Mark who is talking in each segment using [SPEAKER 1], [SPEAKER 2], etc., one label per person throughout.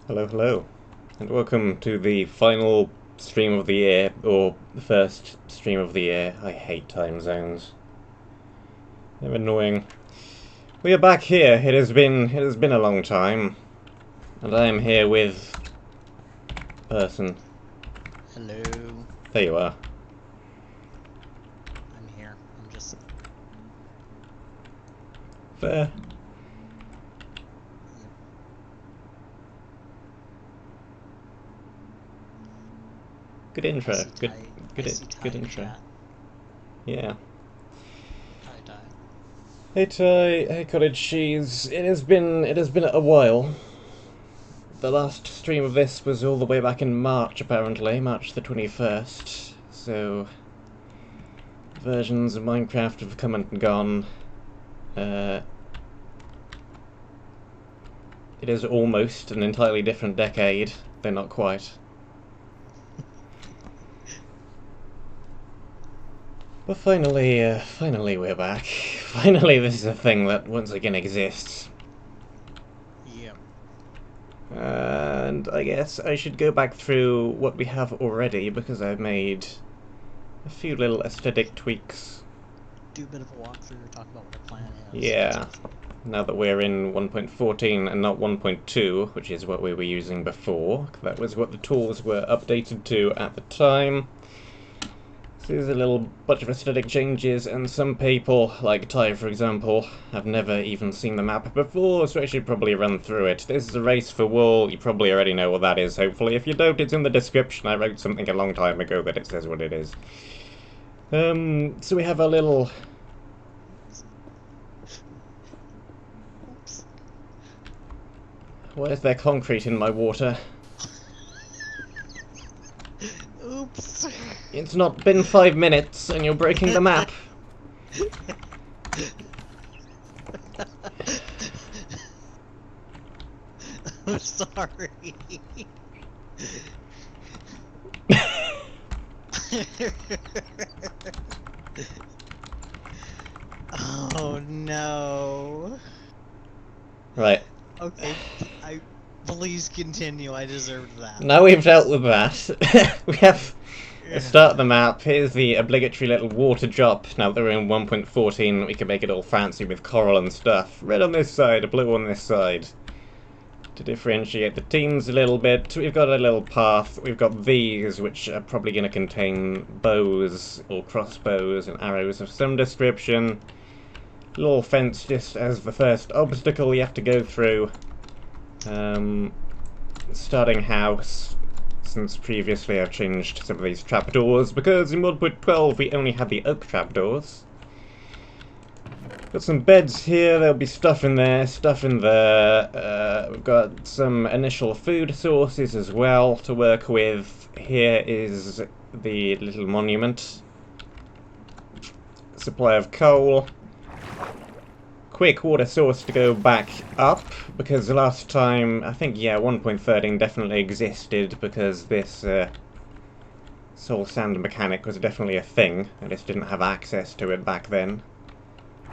[SPEAKER 1] Hello, hello, and welcome to the final stream of the year, or the first stream of the year. I hate time zones. They're annoying. We are back here. It has been a long time, and I am here with person.
[SPEAKER 2] Hello.
[SPEAKER 1] There you are.
[SPEAKER 2] I'm here. I'm just.
[SPEAKER 1] Fair.
[SPEAKER 2] Yep.
[SPEAKER 1] Good intro.
[SPEAKER 2] I see
[SPEAKER 1] Good,
[SPEAKER 2] Ty.
[SPEAKER 1] good,
[SPEAKER 2] I see Ty
[SPEAKER 1] good
[SPEAKER 2] in
[SPEAKER 1] intro.
[SPEAKER 2] chat.
[SPEAKER 1] Yeah.
[SPEAKER 2] Hi, Ty.
[SPEAKER 1] Hey Ty. Hey Cottage Cheese. It has been a while. The last stream of this was all the way back in March, apparently, March the 21st. So, versions of Minecraft have come and gone. It is almost an entirely different decade, though not quite. But finally we're back. Finally this is a thing that once again exists.
[SPEAKER 2] Yep.
[SPEAKER 1] And I guess I should go back through what we have already, because I've made a few little aesthetic tweaks.
[SPEAKER 2] Do a bit of a walkthrough, talk about what our plan is.
[SPEAKER 1] Yeah, now that we're in 1.14 and not 1.2, which is what we were using before. That was what the tools were updated to at the time. So there's a little bunch of aesthetic changes, and some people, like Ty for example, have never even seen the map before, so I should probably run through it. This is a race for wool. You probably already know what that is, hopefully. If you don't, it's in the description. I wrote something a long time ago that it says what it is. So we have a little...
[SPEAKER 2] Oops.
[SPEAKER 1] Why is there concrete in my water?
[SPEAKER 2] Oops.
[SPEAKER 1] It's not been 5 minutes and you're breaking the map.
[SPEAKER 2] I'm sorry. Oh no.
[SPEAKER 1] Right.
[SPEAKER 2] Okay, please continue. I deserved that.
[SPEAKER 1] Now we've dealt with that, we have a start of the map. Here's the obligatory little water drop. Now that we're in 1.14, we can make it all fancy with coral and stuff. Red on this side, blue on this side. To differentiate the teams a little bit, we've got a little path. We've got these, which are probably going to contain bows or crossbows and arrows of some description. Little fence just as the first obstacle you have to go through. Starting house, since previously I've changed some of these trapdoors, because in 1.12 we only had the oak trapdoors. Got some beds here, there'll be stuff in there, stuff in there. We've got some initial food sources as well to work with. Here is the little monument. Supply of coal. Quick water source to go back up, because the last time, I think, yeah, 1.13 definitely existed, because this soul sand mechanic was definitely a thing. I just didn't have access to it back then.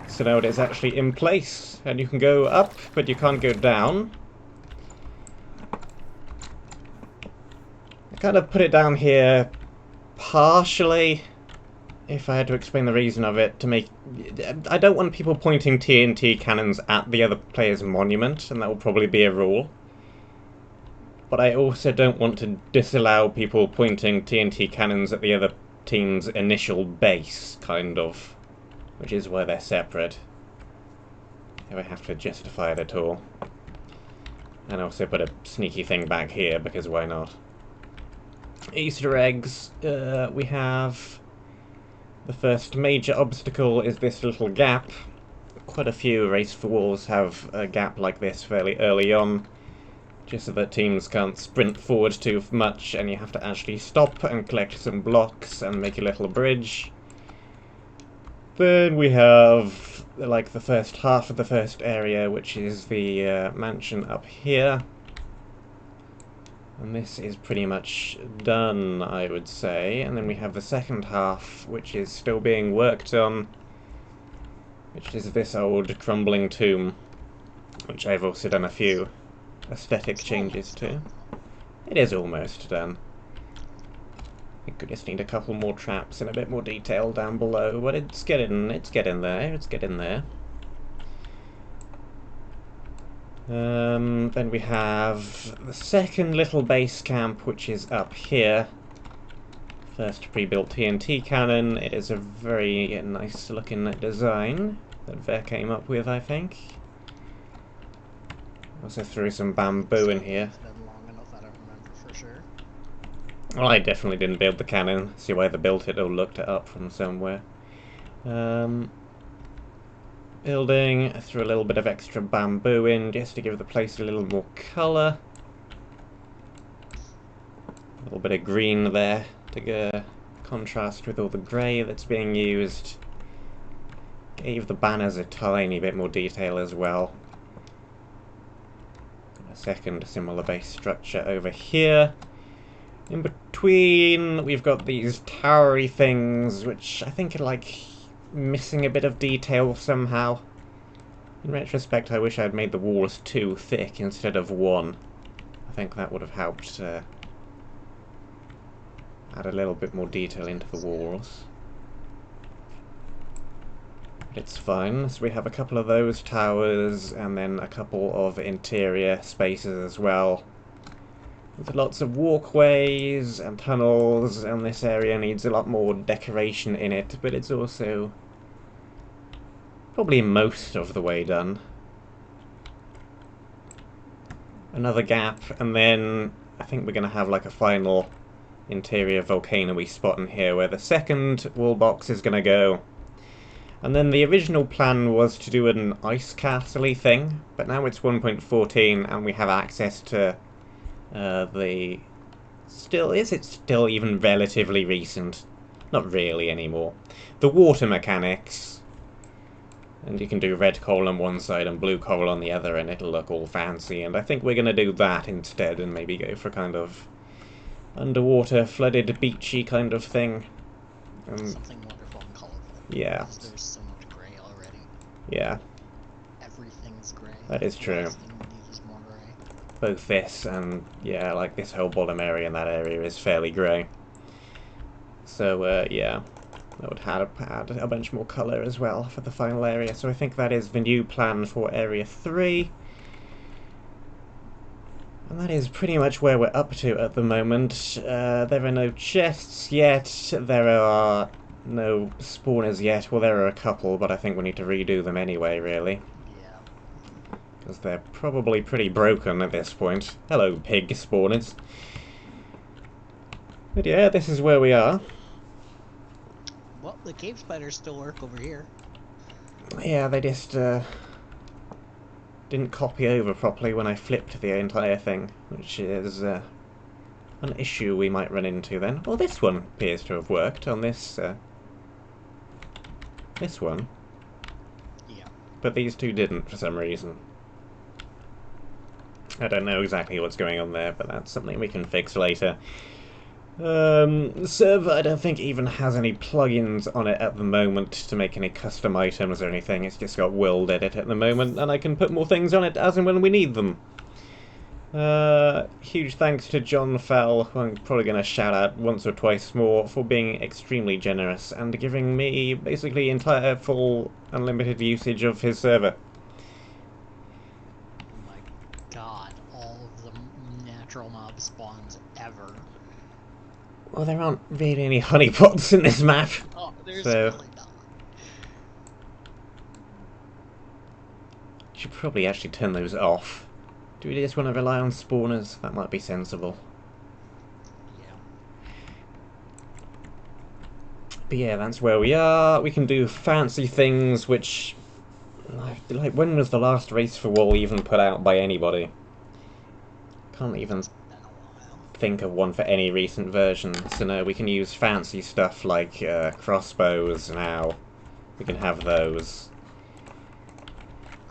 [SPEAKER 1] So now it is actually in place, and you can go up, but you can't go down. I kind of put it down here partially, if I had to explain the reason of it, to make... I don't want people pointing TNT cannons at the other player's monument, and that will probably be a rule. But I also don't want to disallow people pointing TNT cannons at the other team's initial base, kind of. Which is why they're separate. If I have to justify it at all. And also put a sneaky thing back here, because why not? Easter eggs, we have... The first major obstacle is this little gap. Quite a few Race for Walls have a gap like this fairly early on, just so that teams can't sprint forward too much, and you have to actually stop and collect some blocks and make a little bridge. Then we have, like, the first half of the first area, which is the mansion up here. And this is pretty much done, I would say. And then we have the second half, which is still being worked on, which is this old crumbling tomb, which I've also done a few aesthetic
[SPEAKER 2] It's
[SPEAKER 1] changes
[SPEAKER 2] almost
[SPEAKER 1] too.
[SPEAKER 2] done.
[SPEAKER 1] It is almost done. I think we just need a couple more traps and a bit more detail down below, but it's getting there. It's getting there. Then we have the second little base camp, which is up here. First pre-built TNT cannon. It is a very nice looking design that Ver came up with, I think. Also threw some bamboo in here.
[SPEAKER 2] It's been long enough, I don't remember for sure.
[SPEAKER 1] Well, I definitely didn't build the cannon. See, either built it or looked it up from somewhere. Building. I threw a little bit of extra bamboo in just to give the place a little more colour. A little bit of green there to contrast with all the grey that's being used. Gave the banners a tiny bit more detail as well. A second similar base structure over here. In between, we've got these towery things, which I think are like missing a bit of detail somehow. In retrospect, I wish I'd made the walls 2 thick instead of 1. I think that would have helped add a little bit more detail into the walls. But it's fine. So we have a couple of those towers, and then a couple of interior spaces as well. With lots of walkways and tunnels, and this area needs a lot more decoration in it, but it's also probably most of the way done. Another gap, and then I think we're going to have like a final interior volcano-y spot in here where the second wall box is going to go. And then the original plan was to do an ice castle-y thing, but now it's 1.14 and we have access to the... Is it still even relatively recent? Not really anymore. The water mechanics. And you can do red coal on one side and blue coal on the other, and it'll look all fancy. And I think we're going to do that instead, and maybe go for kind of underwater, flooded, beachy kind of thing.
[SPEAKER 2] Something wonderful and colorful.
[SPEAKER 1] Yeah.
[SPEAKER 2] Because there's so much gray already.
[SPEAKER 1] Yeah.
[SPEAKER 2] Everything's gray.
[SPEAKER 1] That is true.
[SPEAKER 2] The last thing we need is more gray.
[SPEAKER 1] Both this and, yeah, like this whole bottom area and that area is fairly grey. So, yeah. That would add a bunch more colour as well for the final area. So I think that is the new plan for Area 3. And that is pretty much where we're up to at the moment. There are no chests yet. There are no spawners yet. Well, there are a couple, but I think we need to redo them anyway, really.
[SPEAKER 2] Yeah.
[SPEAKER 1] Because they're probably pretty broken at this point. Hello, pig spawners. But yeah, this is where we are.
[SPEAKER 2] Well, the cave spiders still work over here.
[SPEAKER 1] Yeah, they just didn't copy over properly when I flipped the entire thing, which is an issue we might run into then. Well, this one appears to have worked on this one.
[SPEAKER 2] Yeah.
[SPEAKER 1] But these two didn't for some reason. I don't know exactly what's going on there, but that's something we can fix later. The server, I don't think, even has any plugins on it at the moment to make any custom items or anything. It's just got World Edit at the moment, and I can put more things on it as and when we need them. Huge thanks to John Fell, who I'm probably going to shout out once or twice more, for being extremely generous and giving me basically entire, full, unlimited usage of his server.
[SPEAKER 2] Oh my god, all of the natural mob spawns ever.
[SPEAKER 1] Well, there aren't really any honeypots in this map.
[SPEAKER 2] Oh, there's
[SPEAKER 1] So
[SPEAKER 2] really not.
[SPEAKER 1] should probably actually turn those off. Do we just want to rely on spawners? That might be sensible.
[SPEAKER 2] Yeah.
[SPEAKER 1] But yeah, that's where we are. We can do fancy things, which... Like, when was the last Race for Wool even put out by anybody? Can't even
[SPEAKER 2] It's been a while.
[SPEAKER 1] think of one for any recent version. So no, we can use fancy stuff like crossbows now. We can have those.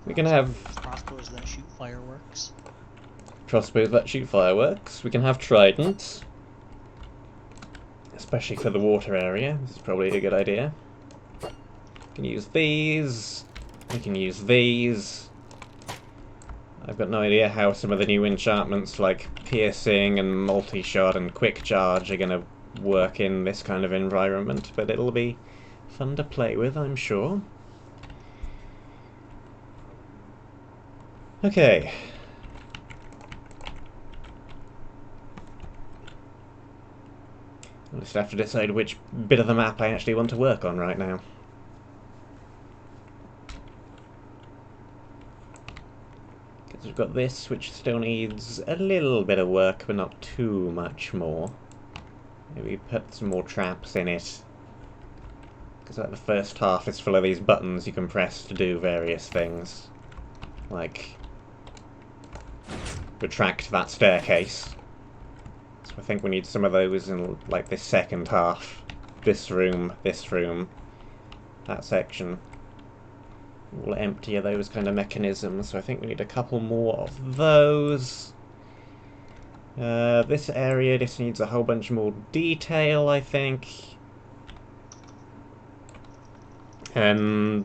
[SPEAKER 1] We can have
[SPEAKER 2] crossbows that shoot fireworks.
[SPEAKER 1] crossbows that shoot fireworks. We can have tridents. Especially for the water area. This is probably a good idea. We can use these. We can use these. I've got no idea how some of the new enchantments like piercing and multi-shot and quick charge are going to work in this kind of environment, but it'll be fun to play with, I'm sure. Okay. I'll just have to decide which bit of the map I actually want to work on right now. Because we've got this, which still needs a little bit of work, but not too much more. Maybe put some more traps in it. Because like the first half is full of these buttons you can press to do various things. Like retract that staircase. So I think we need some of those in like this second half. This room, that section. All empty of those kind of mechanisms, so I think we need a couple more of those. This area just needs a whole bunch more detail, I think. We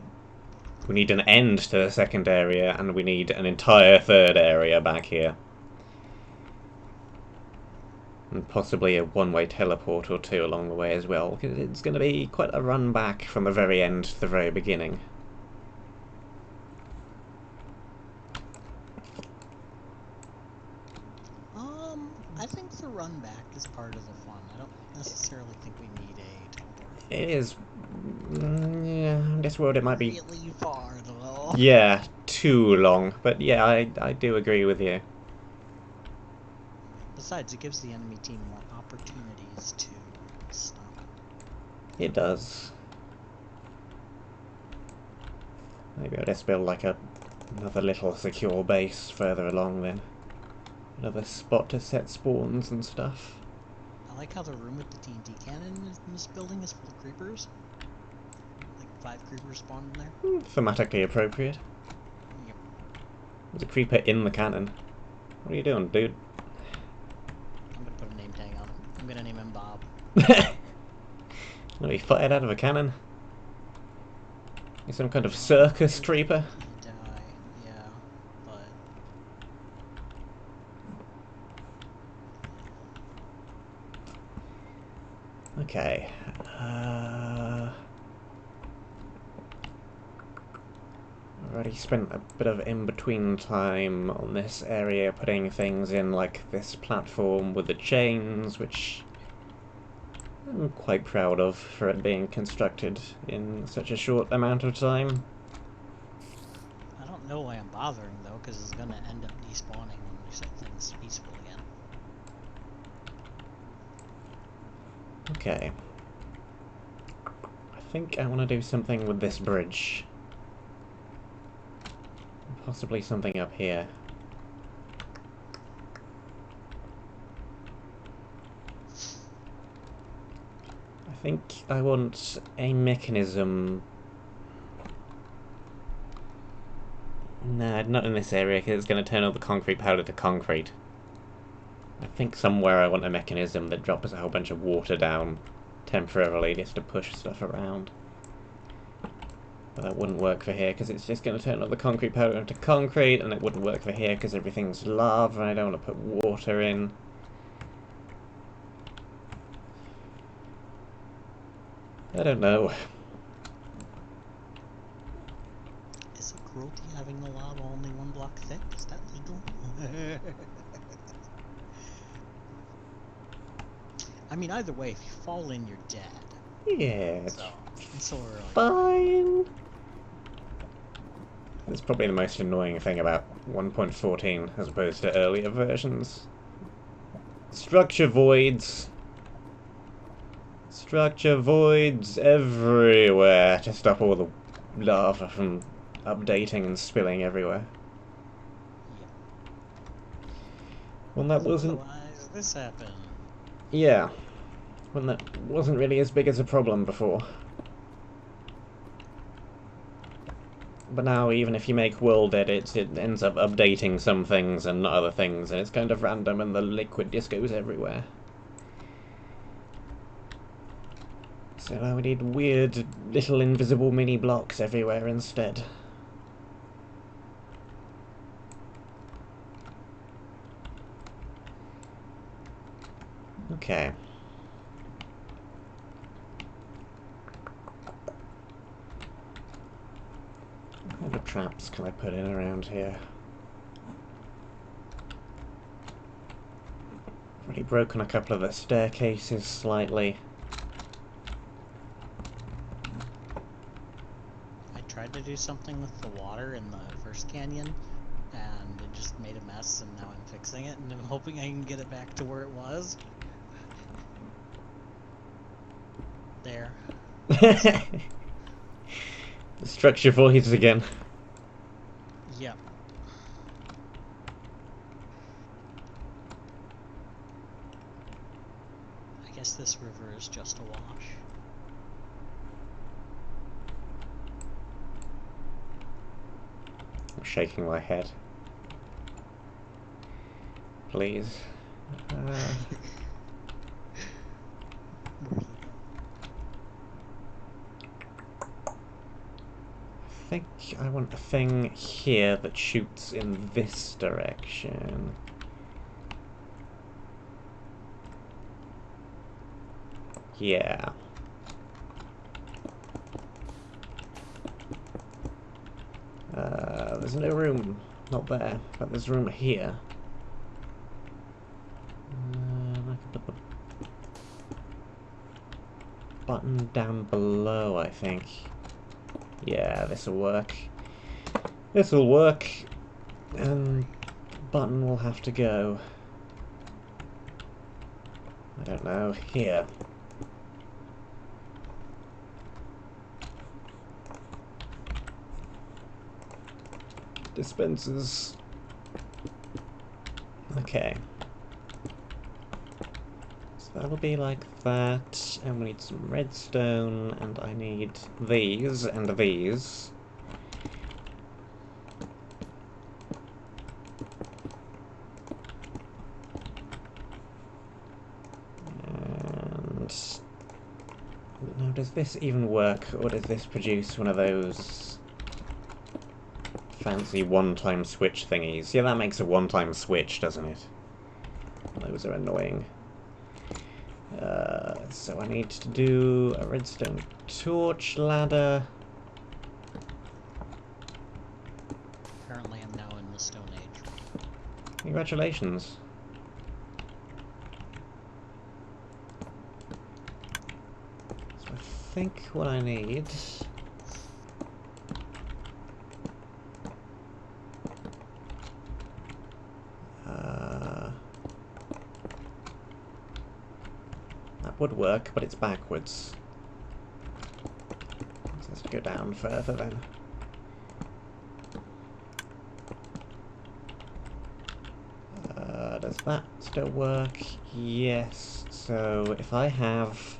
[SPEAKER 1] need an end to the second area, and we need an entire third area back here. And possibly a one-way teleport or two along the way as well, because it's going to be quite a run back from the very end to the very beginning.
[SPEAKER 2] I think the run back is part of the fun. I don't necessarily think we need a teleport.
[SPEAKER 1] It is... yeah, in this world it might be...
[SPEAKER 2] really far, though.
[SPEAKER 1] yeah, too long. But yeah, I do agree with you.
[SPEAKER 2] Besides, it gives the enemy team more opportunities to stop it.
[SPEAKER 1] It does. Maybe I'll just build like another little secure base further along then. Another spot to set spawns and stuff.
[SPEAKER 2] I like how the room with the TNT cannon in this building is full of creepers. Like 5 creepers spawned in there.
[SPEAKER 1] Thematically appropriate.
[SPEAKER 2] Yep.
[SPEAKER 1] There's a creeper in the cannon. What are you doing, dude?
[SPEAKER 2] I'm gonna put a name tag on him. I'm gonna name him Bob.
[SPEAKER 1] Will he fired out of a cannon? He's some kind of circus creeper?
[SPEAKER 2] Die. Yeah, but...
[SPEAKER 1] Okay. Already spent a bit of in-between time on this area putting things in like this platform with the chains, which I'm quite proud of for it being constructed in such a short amount of time.
[SPEAKER 2] I don't know why I'm bothering though, because it's gonna end up despawning when we set things peaceful again.
[SPEAKER 1] Okay. I think I want to do something with this bridge. Possibly something up here. I think I want a mechanism... Nah, not in this area, because it's going to turn all the concrete powder to concrete. I think somewhere I want a mechanism that drops a whole bunch of water down temporarily just to push stuff around. But that wouldn't work for here because it's just going to turn all the concrete powder into concrete, and it wouldn't work for here because everything's lava and I don't want to put water in. I don't know.
[SPEAKER 2] Is it cruelty having the lava only 1 block thick? Is that legal? I mean, either way, if you fall in, you're dead.
[SPEAKER 1] Yeah,
[SPEAKER 2] So we're like,
[SPEAKER 1] fine. That's probably the most annoying thing about 1.14 as opposed to earlier versions. Structure voids. Structure voids everywhere to stop all the lava from updating and spilling everywhere.
[SPEAKER 2] yeah.
[SPEAKER 1] When that wasn't...
[SPEAKER 2] Why does this happen?
[SPEAKER 1] Yeah. When that wasn't really as big as a problem before. But now, even if you make world edits, it ends up updating some things and not other things, and it's kind of random, and the liquid just goes everywhere. So now we need weird little invisible mini blocks everywhere instead. Okay. What kind of traps can I put in around here? Already broken a couple of the staircases slightly.
[SPEAKER 2] I tried to do something with the water in the first canyon, and it just made a mess, and now I'm fixing it, and I'm hoping I can get it back to where it was. There.
[SPEAKER 1] The structure voids again.
[SPEAKER 2] Yep. I guess this river is just a wash.
[SPEAKER 1] I'm shaking my head. Please.
[SPEAKER 2] Where'd he go?
[SPEAKER 1] I think I want a thing here that shoots in this direction. Yeah. There's no room. Not there, but there's room here. I can put the button down below, I think. Yeah, this'll work. This'll work. And button will have to go. I don't know. Here. Dispensers. Okay. So that'll be like that, and we need some redstone, and I need these and these. And now, does this even work, or does this produce one of those fancy one-time switch thingies? Yeah, that makes a one-time switch, doesn't it? Those are annoying. So I need to do a redstone torch ladder.
[SPEAKER 2] Apparently I'm now in the Stone Age.
[SPEAKER 1] Congratulations. So I think what I need... that would work, but it's backwards. So let's go down further then. Does that still work? Yes. So if I have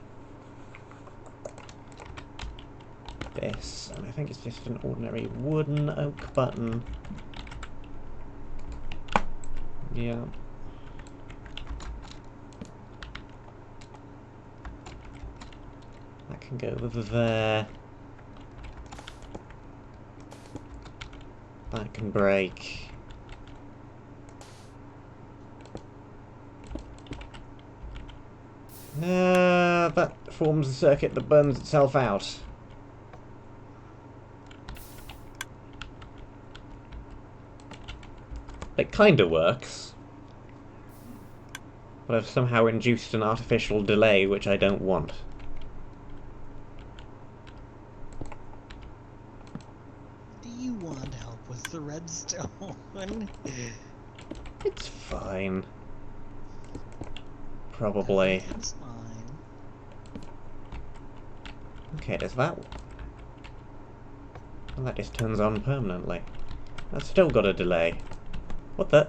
[SPEAKER 1] this, and I think it's just an ordinary wooden oak button. Yeah. That can go over there. That can break. That forms a circuit that burns itself out. It kinda works. But I've somehow induced an artificial delay which I don't want.
[SPEAKER 2] Do you want help with the redstone?
[SPEAKER 1] It's fine. Probably.
[SPEAKER 2] Everything's fine.
[SPEAKER 1] Okay, does that... Well, that just turns on permanently. That's still got a delay. What the...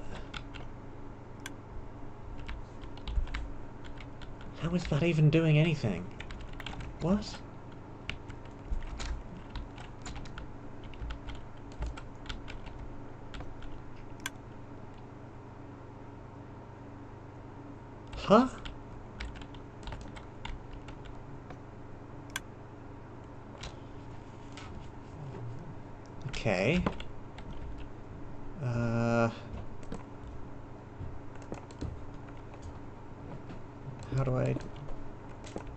[SPEAKER 1] How is that even doing anything? What? Huh? Okay. how do I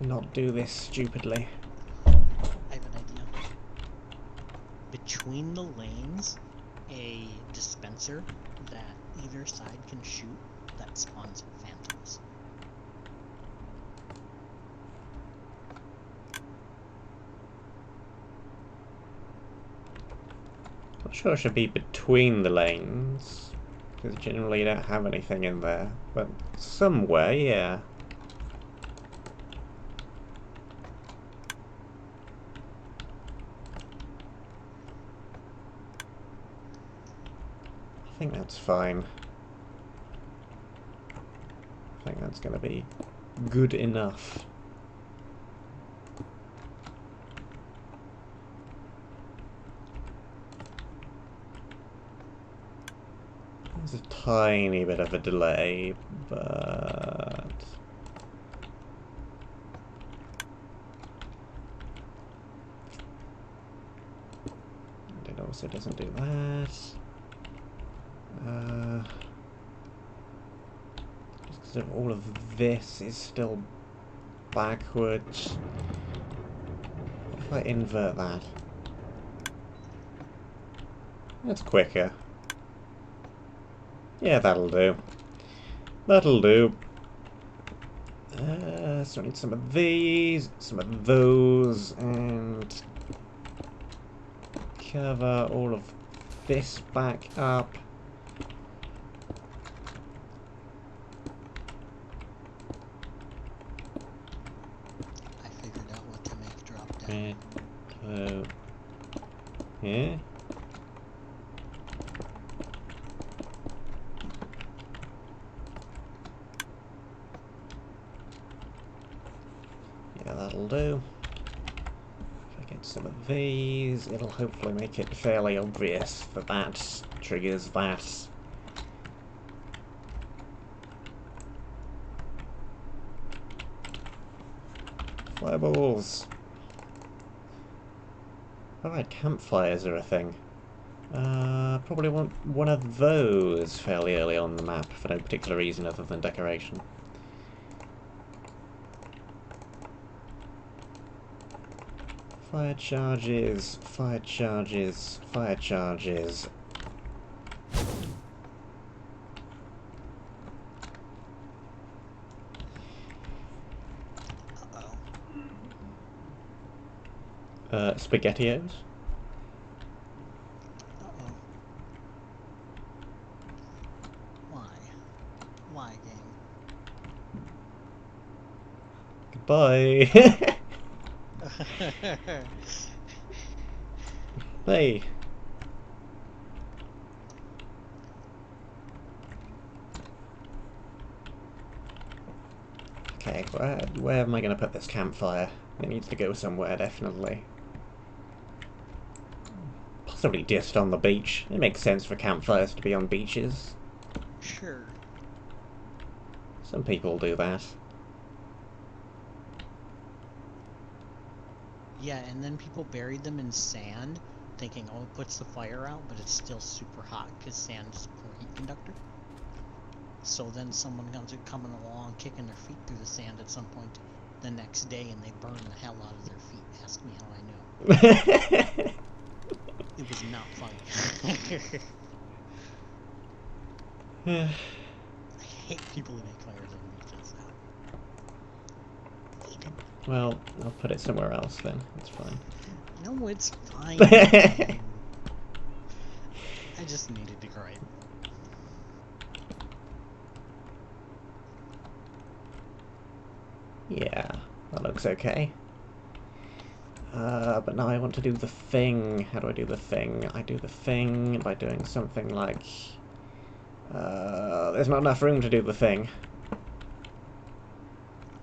[SPEAKER 1] not do this stupidly?
[SPEAKER 2] I have an idea. Between the lanes, a dispenser that either side can shoot that spawns phantoms.
[SPEAKER 1] Not sure it should be between the lanes, because generally you don't have anything in there, but somewhere, yeah. I think that's fine. I think that's going to be good enough. There's a tiny bit of a delay, but... it also doesn't do that. Just because of all of this is still backwards. If I invert that, that's quicker. Yeah, that'll do. That'll do. So I need some of these, some of those, and cover all of this back up.
[SPEAKER 2] I figured out what to make drop down.
[SPEAKER 1] Yeah. Yeah, that'll do. If I get some of these, it'll hopefully make it fairly obvious that that triggers that. Fireballs! Alright, campfires are a thing. Probably want one of those fairly early on the map for no particular reason other than decoration. Fire charges, fire charges, fire charges.
[SPEAKER 2] Uh-oh.
[SPEAKER 1] SpaghettiOs?
[SPEAKER 2] Uh-oh. Why? Why,
[SPEAKER 1] Goodbye!
[SPEAKER 2] game?
[SPEAKER 1] Hey! Okay, where am I going to put this campfire? It needs to go somewhere, definitely. Possibly just on the beach. It makes sense for campfires to be on beaches.
[SPEAKER 2] Sure.
[SPEAKER 1] Some people do that.
[SPEAKER 2] Yeah, and then people buried them in sand, thinking, oh, it puts the fire out, but it's still super hot because sand is a poor heat conductor. So then someone comes coming along, kicking their feet through the sand at some point the next day, and they burn the hell out of their feet. Ask me how I know. It was not funny. I hate people who make fires on beaches. I hate it.
[SPEAKER 1] Well, I'll put it somewhere else then. It's fine.
[SPEAKER 2] No, it's fine. I just needed to cry.
[SPEAKER 1] Yeah, that looks okay. But now I want to do the thing. How do I do the thing? I do the thing by doing something like... there's not enough room to do the thing.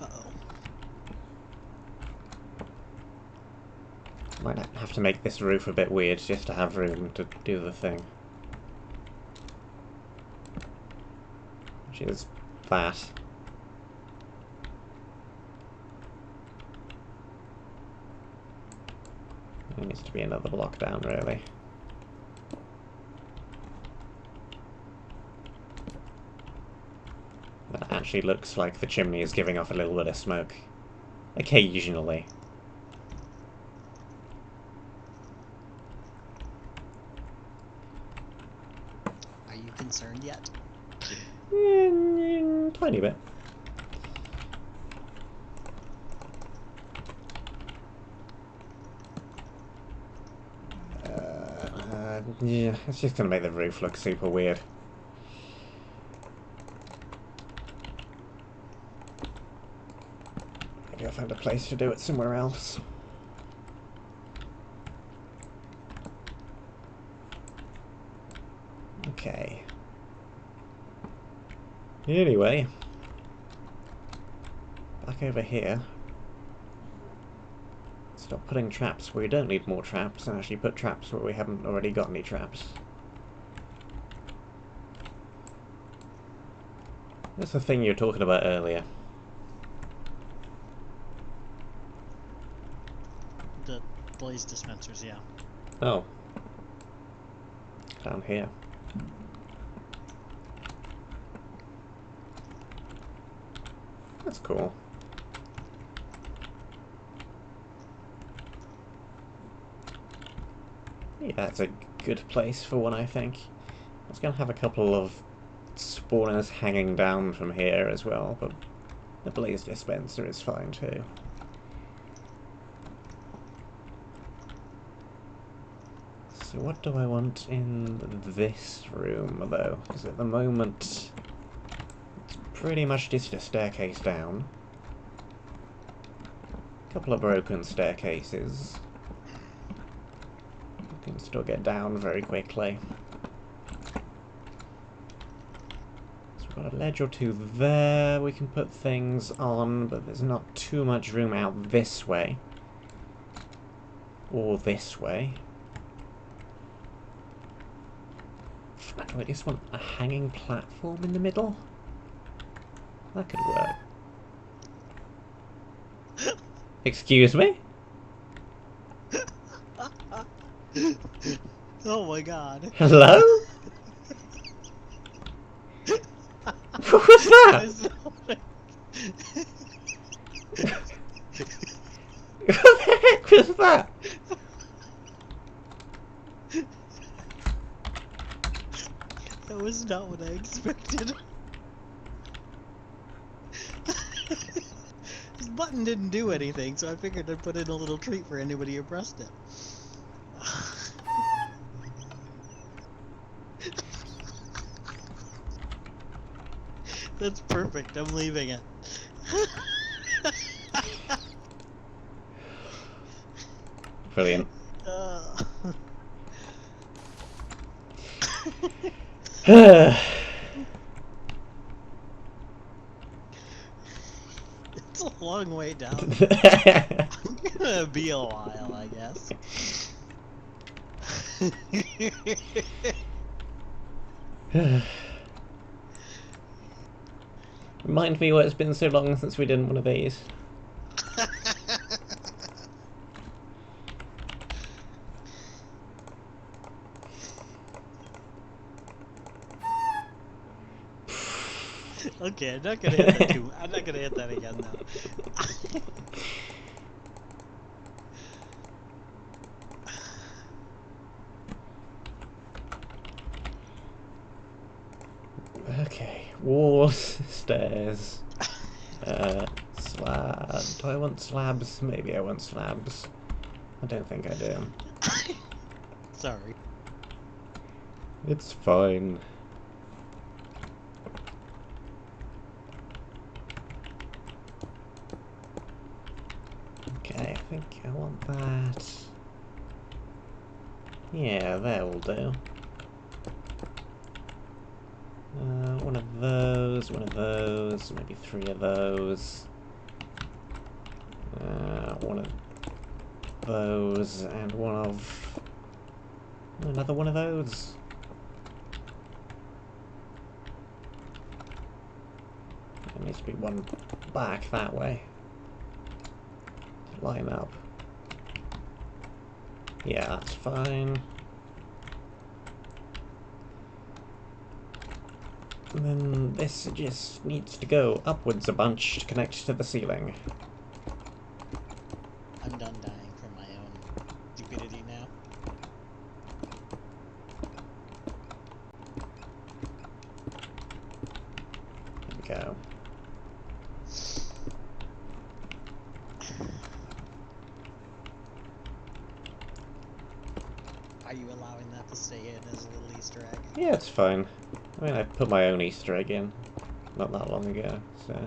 [SPEAKER 2] Uh-oh.
[SPEAKER 1] Might have to make this roof a bit weird just to have room to do the thing. Which is that. It needs to be another block down, really. That actually looks like the chimney is giving off a little bit of smoke. Occasionally.
[SPEAKER 2] Are you concerned yet?
[SPEAKER 1] Tiny bit. Yeah, it's just gonna make the roof look super weird. Maybe I'll find a place to do it somewhere else. Okay. Anyway. Back over here. Stop putting traps where we don't need more traps, and actually put traps where we haven't already got any traps. That's the thing you were talking about earlier.
[SPEAKER 2] The blaze dispensers, yeah.
[SPEAKER 1] Oh. Down here. That's cool. Yeah, that's a good place for one, I think. I was going to have a couple of spawners hanging down from here as well, but the blaze dispenser is fine too. So what do I want in this room, though? Because at the moment, it's pretty much just a staircase down. A couple of broken staircases. You can still get down very quickly. So we've got a ledge or two there we can put things on, but there's not too much room out this way. Or this way. Do I just want a hanging platform in the middle? That could work. Excuse me?
[SPEAKER 2] Oh my god.
[SPEAKER 1] Hello? What was that? What the heck was that?
[SPEAKER 2] That was not what I expected. This button didn't do anything, so I figured I'd put in a little treat for anybody who pressed it. That's perfect, I'm leaving it.
[SPEAKER 1] Brilliant.
[SPEAKER 2] It's a long way down. I'm gonna be a while, I guess.
[SPEAKER 1] Remind me why it's been so long since we did one of these.
[SPEAKER 2] Okay, I'm not gonna hit that too. I'm not gonna hit that again now.
[SPEAKER 1] Okay, walls, stairs, slab. Do I want slabs? Maybe I want slabs. I don't think I do.
[SPEAKER 2] Sorry.
[SPEAKER 1] It's fine. Okay, I think I want that. Yeah, that will do. One of those, maybe 3 of those. One of those, and another one of those. There needs to be one back that way. Line up. Yeah, that's fine. And then this just needs to go upwards a bunch to connect to the ceiling.
[SPEAKER 2] I'm done dying from my own stupidity now.
[SPEAKER 1] There we go.
[SPEAKER 2] Are you allowing that to stay in as a little Easter egg?
[SPEAKER 1] Yeah, it's fine. I mean, I put my own Easter egg in not that long ago, so...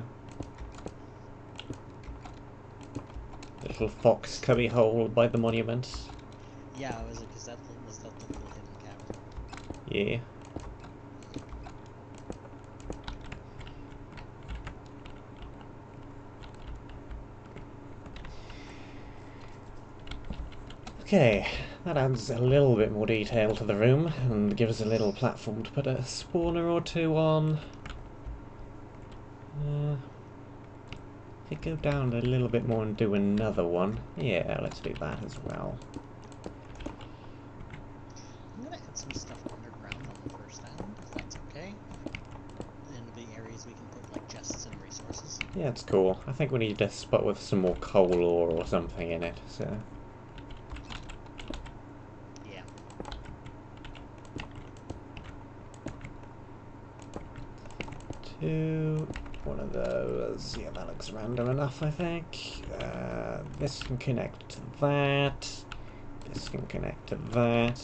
[SPEAKER 1] Little fox cubby hole by the monument.
[SPEAKER 2] Yeah, was it because was that the little hidden cavern?
[SPEAKER 1] Yeah. Okay, that adds a little bit more detail to the room and gives us a little platform to put a spawner or two on. Could go down a little bit more and do another one. Yeah, let's do that as well.
[SPEAKER 2] I'm gonna add some stuff underground on the first island, if that's okay. Into the areas we can put like chests and resources.
[SPEAKER 1] Yeah, it's cool. I think we need a spot with some more coal ore or something in it, so...
[SPEAKER 2] Yeah.
[SPEAKER 1] One of those. Yeah, that looks random enough, I think. This can connect to that. This can connect to that.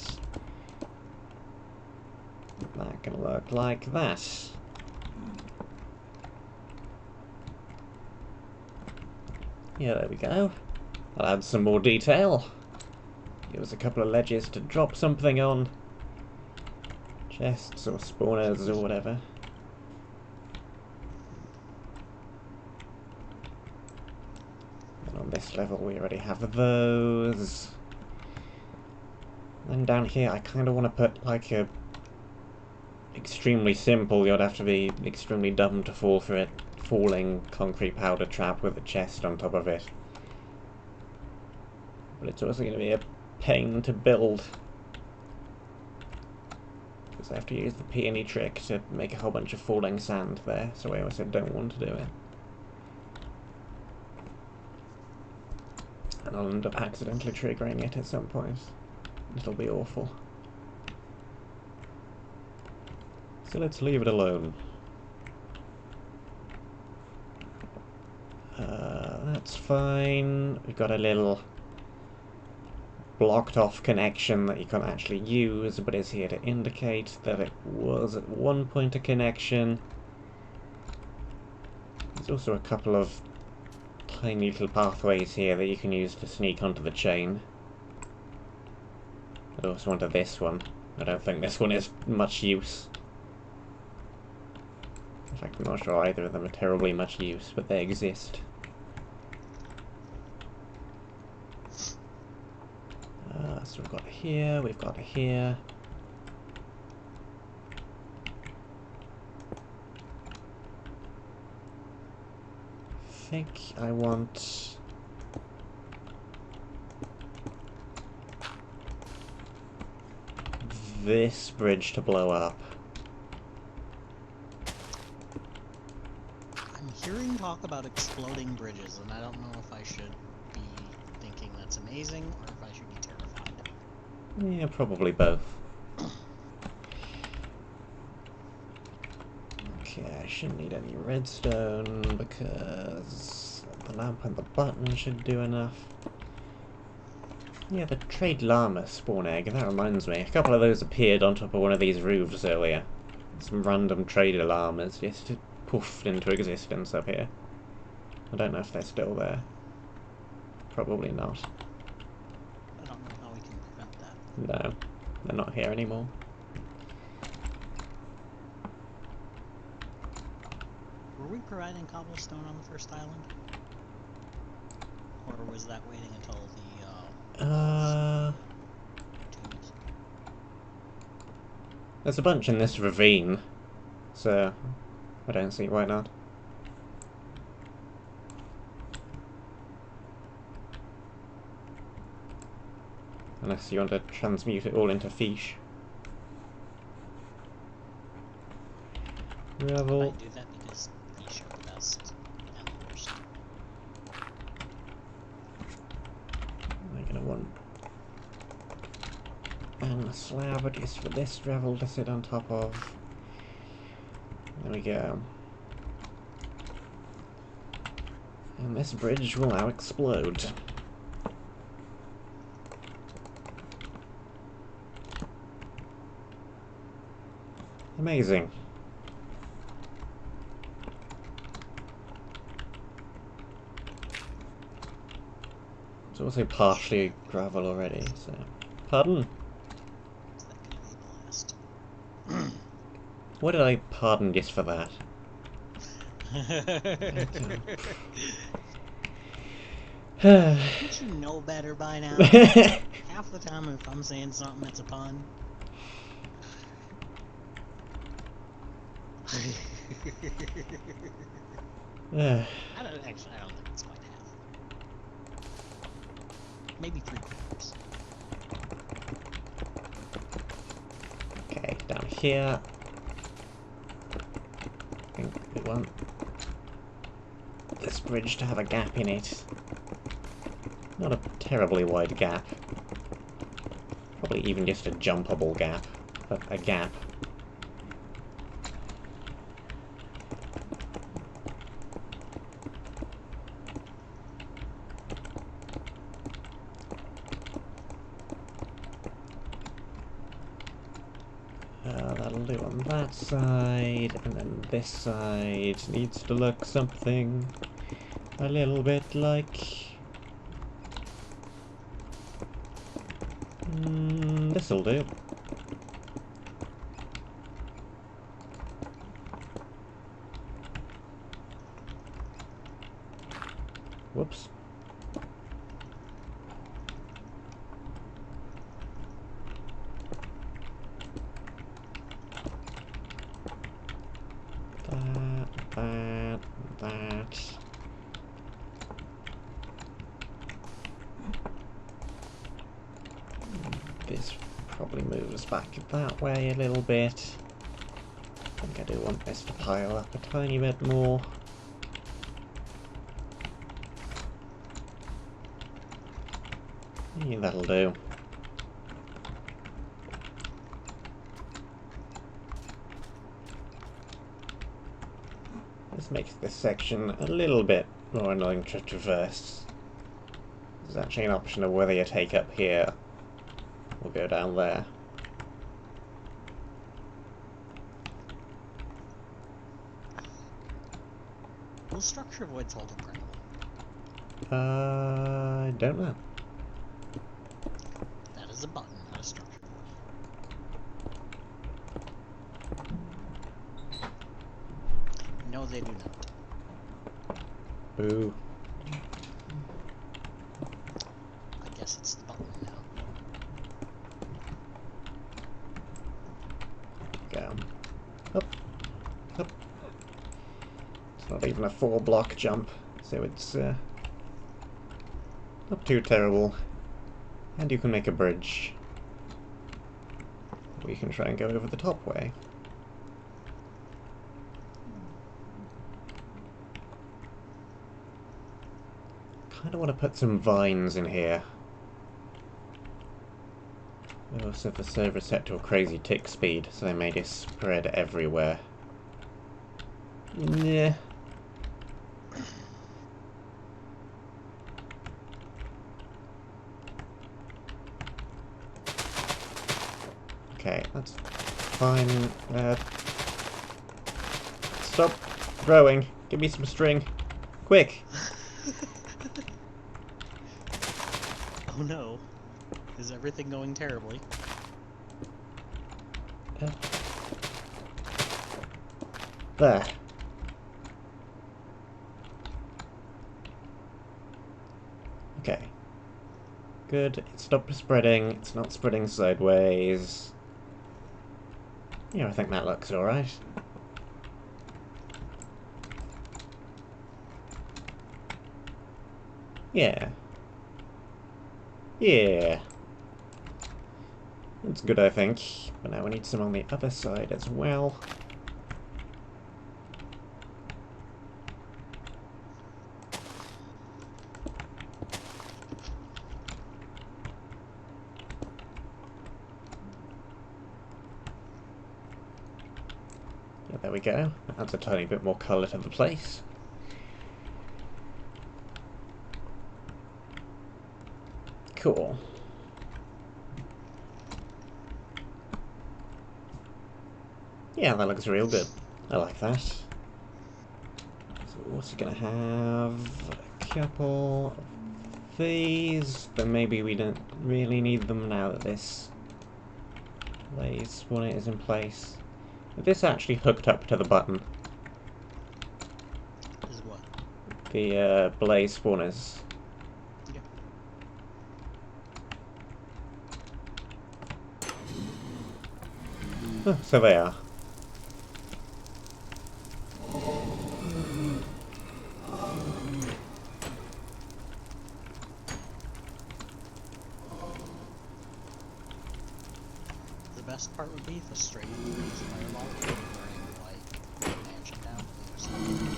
[SPEAKER 1] That can look like that. Yeah, there we go. I'll add some more detail. Give us a couple of ledges to drop something on. Chests or spawners or whatever. And on this level we already have those. Then down here I kind of want to put like a extremely simple, you'd have to be extremely dumb to fall for it, falling concrete powder trap with a chest on top of it. But it's also going to be a pain to build, because I have to use the peony trick to make a whole bunch of falling sand there, so I also don't want to do it. And I'll end up accidentally triggering it at some point. It'll be awful. So let's leave it alone. That's fine. We've got a little blocked off connection that you can't actually use, but is here to indicate that it was at one point a connection. There's also a couple of tiny little pathways here that you can use to sneak onto the chain. I'd also onto this one. I don't think this one is much use. In fact, I'm not sure either of them are terribly much use, but they exist. So we've got here. I think I want... this bridge to blow up.
[SPEAKER 2] I'm hearing talk about exploding bridges, and I don't know if I should be thinking that's amazing or if I should be terrified.
[SPEAKER 1] Yeah, probably both. Okay, I shouldn't need any redstone because the lamp and the button should do enough. Yeah, the trade llama spawn egg, that reminds me. A couple of those appeared on top of one of these roofs earlier. Some random trader llamas just poofed into existence up here. I don't know if they're still there. Probably not.
[SPEAKER 2] I don't know how we can prevent that.
[SPEAKER 1] No, they're not here anymore.
[SPEAKER 2] Were we providing cobblestone on the first island? Or was that waiting until the tombs?
[SPEAKER 1] There's a bunch in this ravine, so I don't see why not. Unless you want to transmute it all into fish.
[SPEAKER 2] I
[SPEAKER 1] Gravel.
[SPEAKER 2] do that because these are the best and the worst.
[SPEAKER 1] I'm gonna want a slab just for this gravel to sit on top of. There we go. And this bridge will now explode. Amazing. It's also partially gravel already, so... Pardon?
[SPEAKER 2] Is that gonna be the last?
[SPEAKER 1] What did I pardon just for that?
[SPEAKER 2] Don't you know better by now? Half the time if I'm saying something, it's a pun. I don't think it's quite half. Maybe 3/4.
[SPEAKER 1] Okay, down here. I think we want this bridge to have a gap in it. Not a terribly wide gap. Probably even just a jumpable gap, but a gap. That'll do on that side, and then this side needs to look something a little bit like... this'll do. Whoops. That. This probably moves back that way a little bit. I think I do want this to pile up a tiny bit more. Yeah, that'll do. This makes this section a little bit more annoying to traverse. There's actually an option of whether you take up here or go down there.
[SPEAKER 2] Will structure voids hold a kernel?
[SPEAKER 1] I don't know.
[SPEAKER 2] That is a button, not a structure void. No, they do not.
[SPEAKER 1] Boo.
[SPEAKER 2] I guess it's the button now.
[SPEAKER 1] Go. Up. Up. It's not even a 4-block jump, so it's not too terrible. And you can make a bridge. We can try and go over the top way. Kinda want to put some vines in here. We also have the server set to a crazy tick speed, so they may just spread everywhere. Yeah. Okay, that's fine. Stop throwing. Give me some string. Quick!
[SPEAKER 2] Oh no. Is everything going terribly?
[SPEAKER 1] There. Okay. Good. It stopped spreading. It's not spreading sideways. Yeah, I think that looks alright. Yeah. Yeah. That's good, I think. But now we need some on the other side as well. There we go. Adds a tiny bit more colour to the place. Cool. Yeah, that looks real good. I like that. So we're also going to have a couple of these, but maybe we don't really need them now that this blaze spawner is in place. Is this actually hooked up to the button?
[SPEAKER 2] Is what?
[SPEAKER 1] The blaze spawners.
[SPEAKER 2] Yep.
[SPEAKER 1] Oh, so they are.
[SPEAKER 2] The best part would be if a straight blaze fireball came and bring, like, the mansion down from the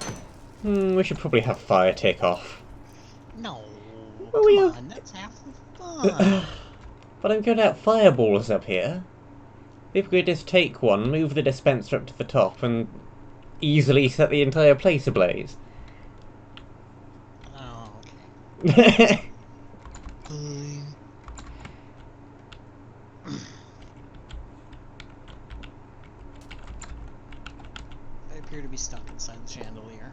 [SPEAKER 2] other side.
[SPEAKER 1] We should probably have fire take off.
[SPEAKER 2] No,
[SPEAKER 1] Well,
[SPEAKER 2] come
[SPEAKER 1] we have...
[SPEAKER 2] on, that's half the fun.
[SPEAKER 1] But I'm going out fireballs up here. If we just take one, move the dispenser up to the top, and easily set the entire place ablaze.
[SPEAKER 2] Oh, okay. Fine. I appear to be stuck inside the chandelier.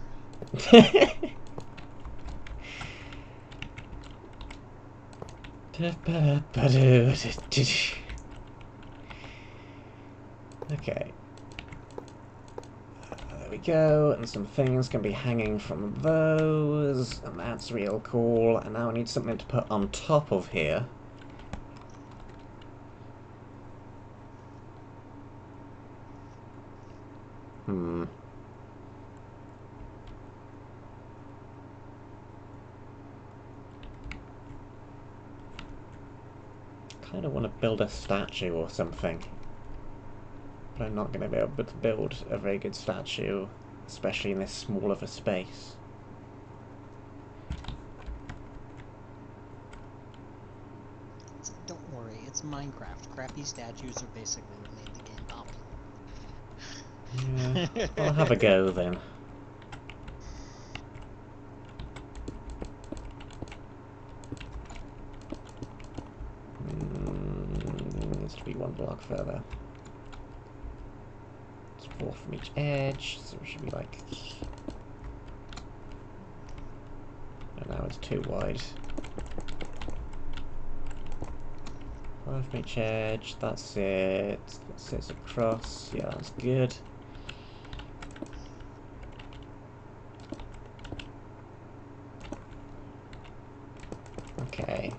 [SPEAKER 1] Okay. There we go, and some things can be hanging from those, and that's real cool. And now I need something to put on top of here. Kind of want to build a statue or something. But I'm not going to be able to build a very good statue, especially in this small of a space.
[SPEAKER 2] Don't worry, it's Minecraft. Crappy statues are basically what made the game popular.
[SPEAKER 1] Yeah, I'll have a go then. Needs to be one block further. It's 4 from each edge, so it should be like... And now it's too wide. 5 from each edge, that's it. That sits across, yeah, that's good. Okay.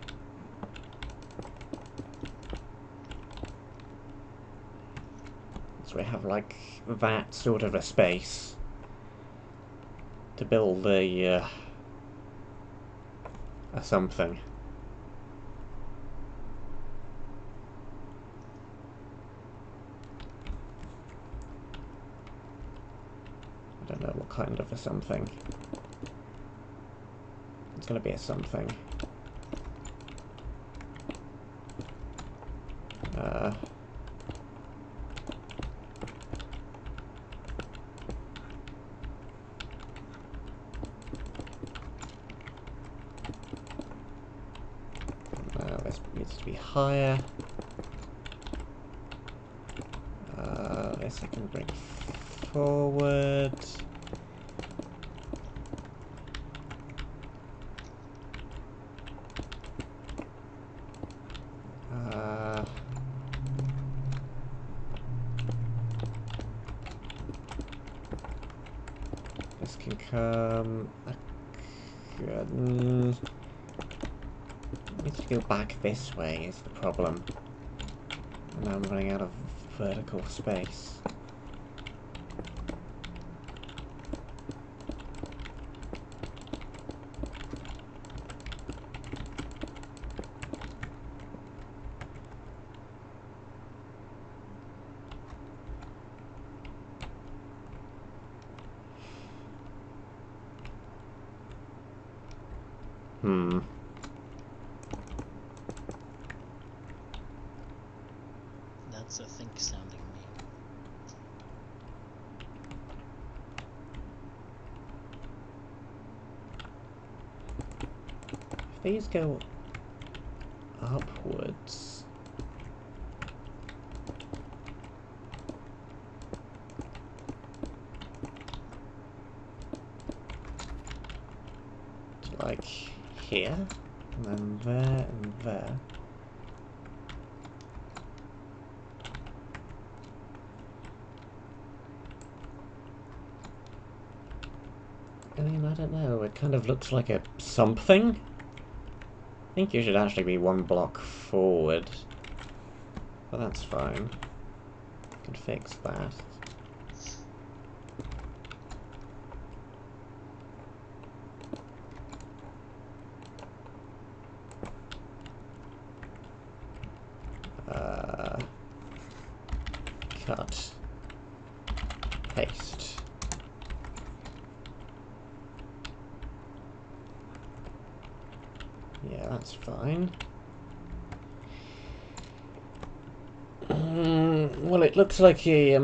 [SPEAKER 1] So we have like that sort of a space to build a something. I don't know what kind of a something. It's gonna be a something. This needs to be higher. This I can bring forward. This can come. Needs to go back this way is the problem. And now I'm running out of vertical space.
[SPEAKER 2] That's a think sounding name.
[SPEAKER 1] these go upwards? Like here, and then there, and there. I mean, I don't know, it kind of looks like a something. I think you should actually be one block forward, but that's fine. I can fix that. Cut. Paste. Yeah, that's fine. Well, it looks like a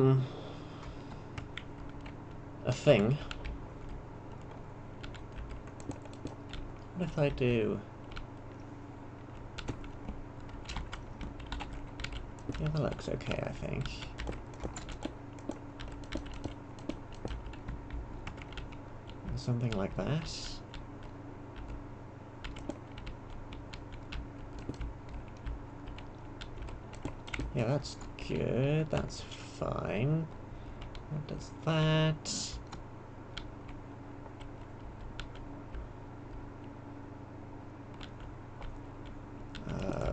[SPEAKER 1] thing. What if I do? Yeah, that looks okay, I think. Something like that. Yeah, that's good. That's fine. What does that?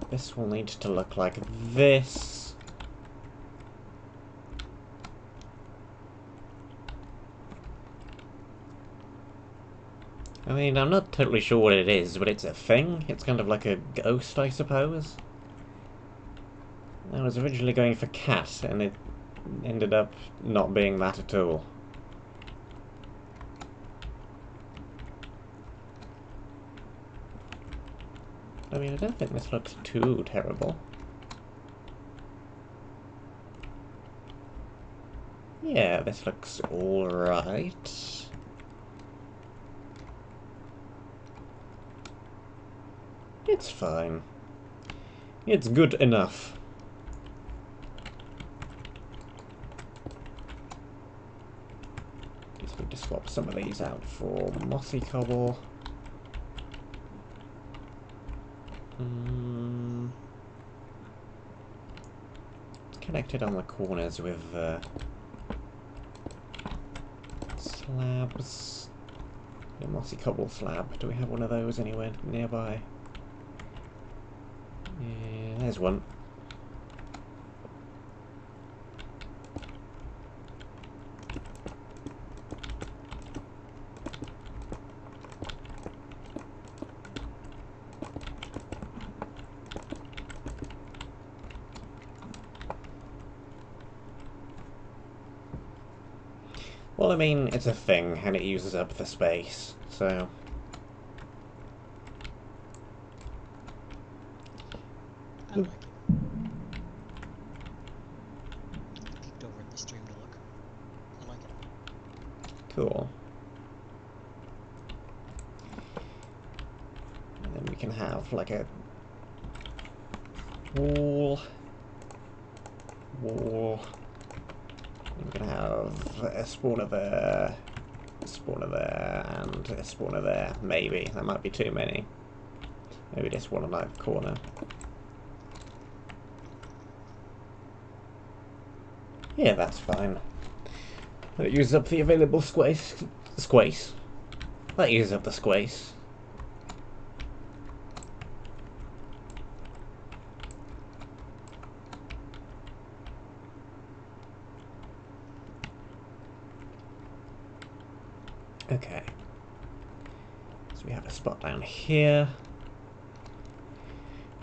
[SPEAKER 1] This will need to look like this. I mean, I'm not totally sure what it is, but it's a thing. It's kind of like a ghost, I suppose. I was originally going for cat, and it ended up not being that at all. I mean, I don't think this looks too terrible. Yeah, this looks alright. It's fine. It's good enough. Just need to swap some of these out for mossy cobble. Connected on the corners with slabs. A mossy cobble slab. Do we have one of those anywhere nearby? Yeah, there's one. Well, I mean, it's a thing, and it uses up the space, so...
[SPEAKER 2] I like it. I peeked over in the stream to look. I like it.
[SPEAKER 1] Cool. And then we can have, like, a... wall... We can have a spawner there, a spawner there, and a spawner there. Maybe. That might be too many. Maybe just one on that corner. Yeah, that's fine. That uses up the available space. That uses up the space. Okay. So we have a spot down here.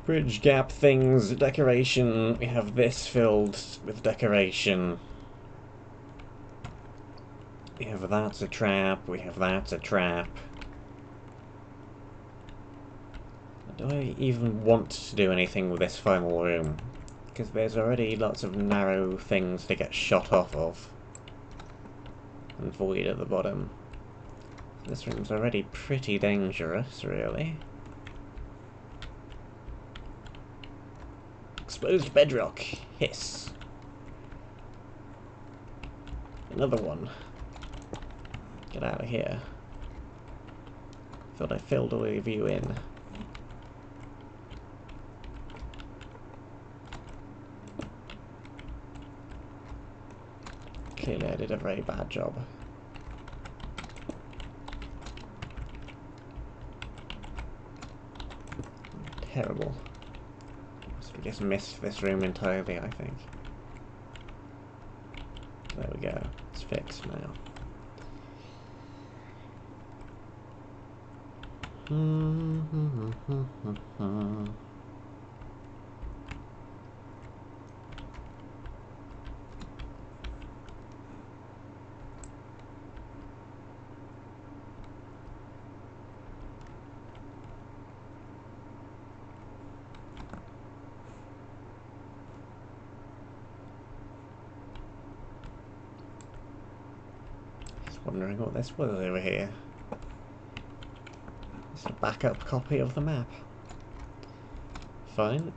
[SPEAKER 1] Bridge gap things, decoration. We have this filled with decoration. We have that's a trap. We have that's a trap. Do I even want to do anything with this final room? Because there's already lots of narrow things to get shot off of. And void at the bottom. This room's already pretty dangerous, really. exposed bedrock. Hiss. Another one. Get out of here. Thought I filled all of you in. Clearly I did a very bad job. Terrible. Must have just missed this room entirely, I think. There we go. It's fixed now. Wondering what this was over here. It's a backup copy of the map. Fine.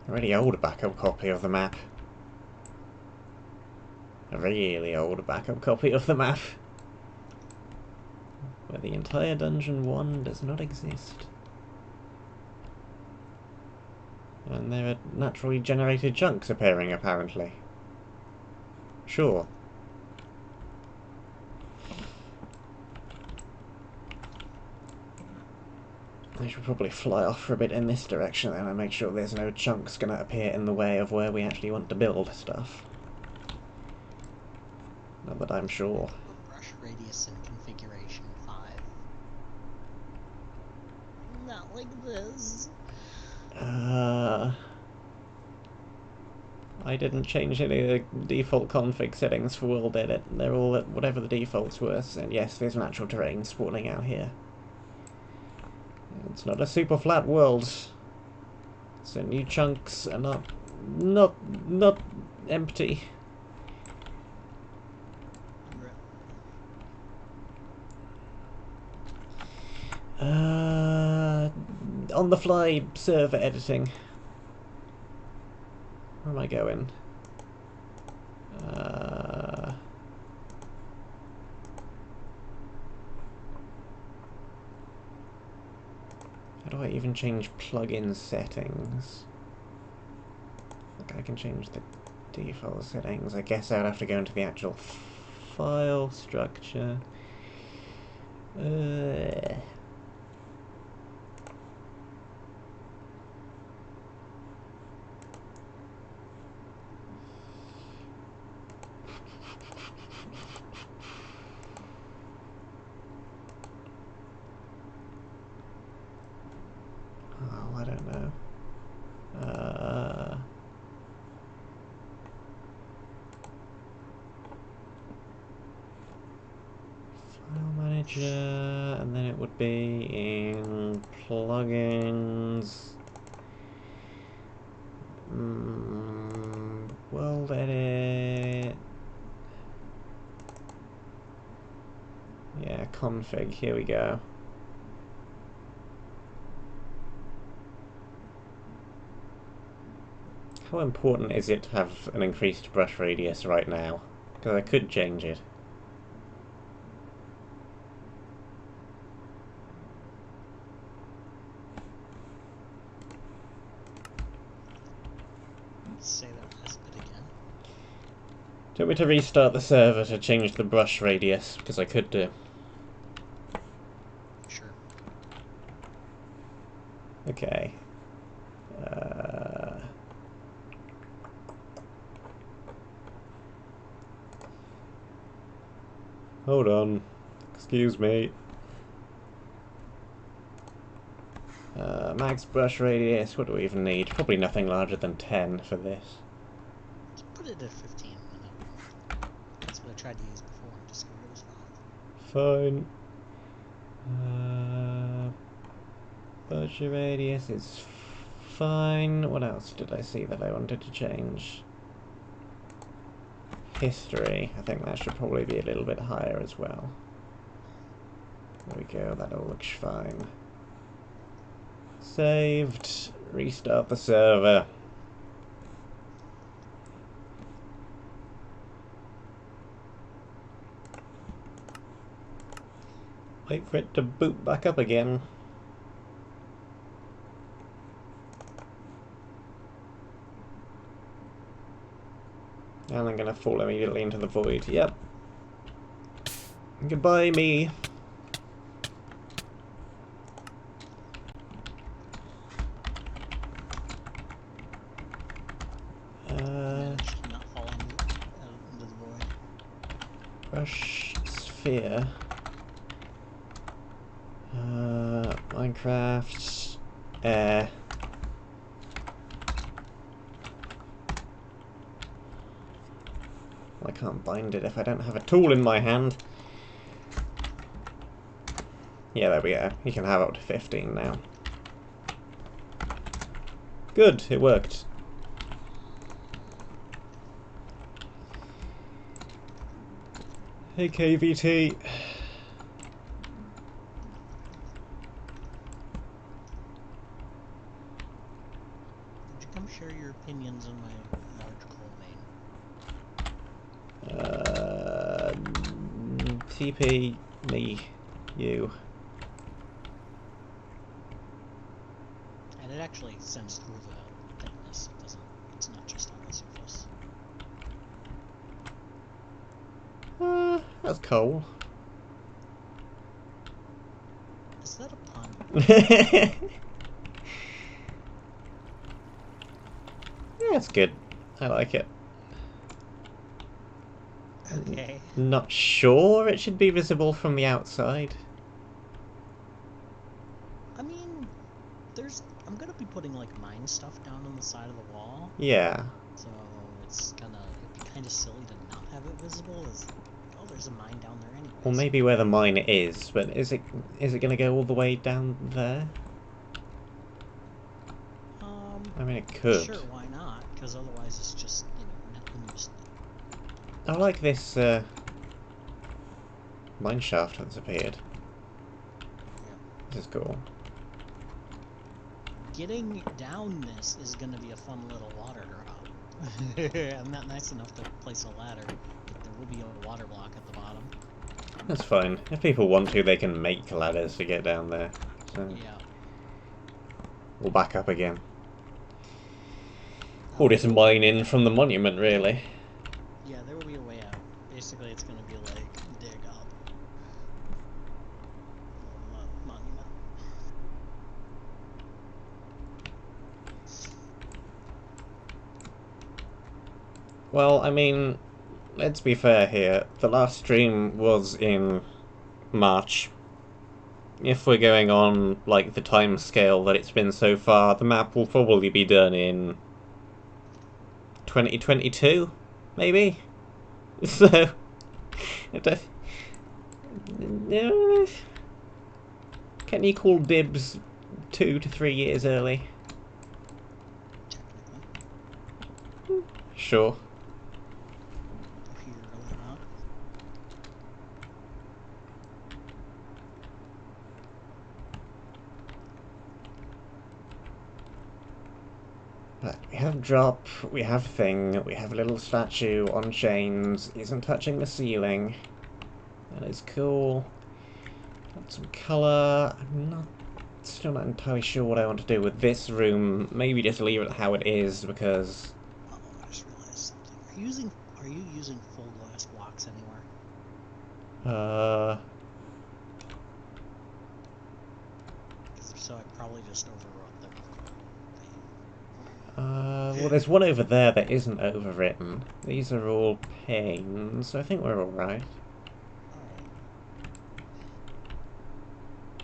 [SPEAKER 1] A really old backup copy of the map. A really old backup copy of the map. Where the entire Dungeon 1 does not exist. And there are naturally generated chunks appearing, apparently. Sure. I should probably fly off for a bit in this direction then and make sure there's no chunks going to appear in the way of where we actually want to build stuff. Not that I'm sure.
[SPEAKER 2] Brush radius and configuration 5. Not like this.
[SPEAKER 1] I didn't change any of the default config settings for World Edit. They're all at whatever the defaults were, and yes, there's natural terrain spawning out here. It's not a super flat world, so new chunks are not empty. On the fly server editing. Where am I going? How do I even change plugin settings? Like I can change the default settings. I guess I would have to go into the actual file structure. Oh, I don't know. File manager, and then it would be in plugins. World edit. Yeah, config. Here we go. How important is it to have an increased brush radius right now? Because I could change it.
[SPEAKER 2] Let's say that last bit again.
[SPEAKER 1] Do you want me to restart the server to change the brush radius? Because I could do.
[SPEAKER 2] Sure.
[SPEAKER 1] Okay. Hold on. Excuse me. Max brush radius. What do we even need? Probably nothing larger than 10 for this.
[SPEAKER 2] Let's put it at 15. That's what I tried to use before and discovered it was 5.
[SPEAKER 1] Fine. Brush radius is fine. What else did I see that I wanted to change? History. I think that should probably be a little bit higher as well. There we go. That all looks fine. Saved. Restart the server. Wait for it to boot back up again. And I'm gonna fall immediately into the void. Yep. Goodbye, me.
[SPEAKER 2] Managed to not fall into the void.
[SPEAKER 1] Rush sphere. Minecraft. Air. Well, I can't bind it if I don't have a tool in my hand. Yeah, there we go. You can have up to 15 now. Good, it worked. Hey, KVT.
[SPEAKER 2] Would you come share your opinions on my large coal vein?
[SPEAKER 1] TP, me, you.
[SPEAKER 2] And it actually sends through the thickness. It doesn't. It's not just on the surface.
[SPEAKER 1] That's coal.
[SPEAKER 2] Is that a pun?
[SPEAKER 1] Yeah, it's good. I like it.
[SPEAKER 2] Okay.
[SPEAKER 1] Not sure it should be visible from the outside.
[SPEAKER 2] I mean, I'm gonna be putting like mine stuff down on the side of the wall,
[SPEAKER 1] Yeah.
[SPEAKER 2] so it'd be kind of silly to not have it visible. Oh, there's a mine down there anyway.
[SPEAKER 1] Well, maybe where the mine is, but is it going to go all the way down there? I mean, it could.
[SPEAKER 2] Sure, why not? Because otherwise it's just, nothing used.
[SPEAKER 1] I like this mine shaft that's appeared.
[SPEAKER 2] Yeah.
[SPEAKER 1] This is cool.
[SPEAKER 2] Getting down this is going to be a fun little water drop. I'm not nice enough to place a ladder, but there will be a water block at the bottom.
[SPEAKER 1] That's fine. If people want to, they can make ladders to get down there. So
[SPEAKER 2] Yeah.
[SPEAKER 1] we'll back up again. Or just mine in from the monument, really.
[SPEAKER 2] Yeah, there will be a way out. Basically, it's going to be like dig up monument.
[SPEAKER 1] Well, I mean, let's be fair here. The last stream was in March. If we're going on, like, the time scale that it's been so far, the map will probably be done in 2022, maybe? So, can you call dibs 2 to 3 years early?
[SPEAKER 2] Technically.
[SPEAKER 1] Sure.
[SPEAKER 2] If you're really not.
[SPEAKER 1] But we have drop, we have thing, we have a little statue on chains, isn't touching the ceiling. That is cool. Got some colour. Still not entirely sure what I want to do with this room. Maybe just leave it how it is, because...
[SPEAKER 2] Oh, I just realized something. Are you using full glass blocks anywhere? Because if so, I probably just overwrote them with coal vein.
[SPEAKER 1] Well, there's one over there that isn't overwritten. These are all panes, so I think we're alright.
[SPEAKER 2] Alright.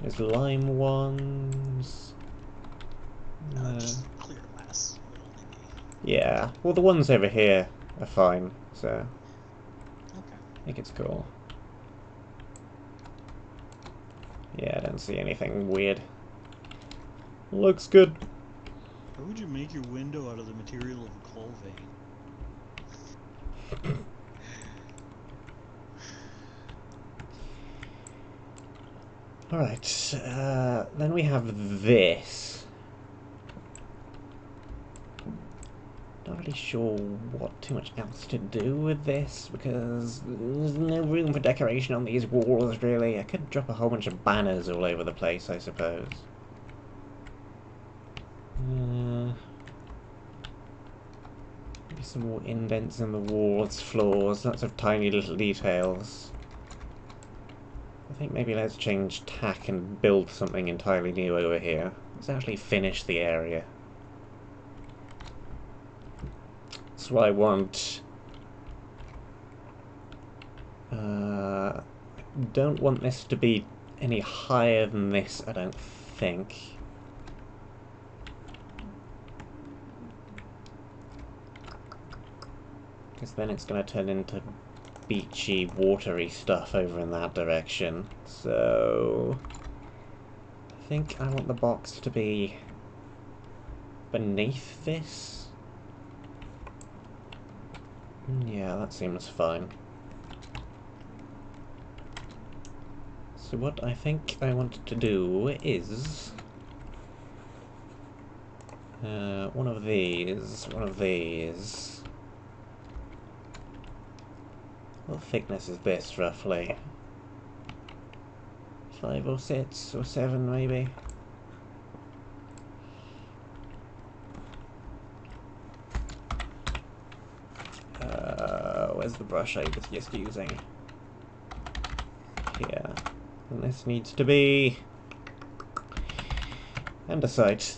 [SPEAKER 1] There's lime ones.
[SPEAKER 2] Just clear glass.
[SPEAKER 1] Yeah, well, the ones over here are fine, so
[SPEAKER 2] Okay.
[SPEAKER 1] I think it's cool. Yeah, I don't see anything weird. Looks good.
[SPEAKER 2] How would you make your window out of the material of a coal vein?
[SPEAKER 1] Alright, then we have this. really sure what too much else to do with this, because there's no room for decoration on these walls, really. I could drop a whole bunch of banners all over the place, I suppose. Maybe some more indents in the walls, floors, lots of tiny little details. I think maybe let's change tack and build something entirely new over here. Let's actually finish the area. That's what I want. I don't want this to be any higher than this, I don't think. Because then it's going to turn into beachy, watery stuff over in that direction. So I think I want the box to be beneath this. Yeah, that seems fine. So what I think I want to do is one of these. What thickness is this, roughly? 5 or 6 or 7, maybe? Where's the brush I was just using? Here. And this needs to be andesite.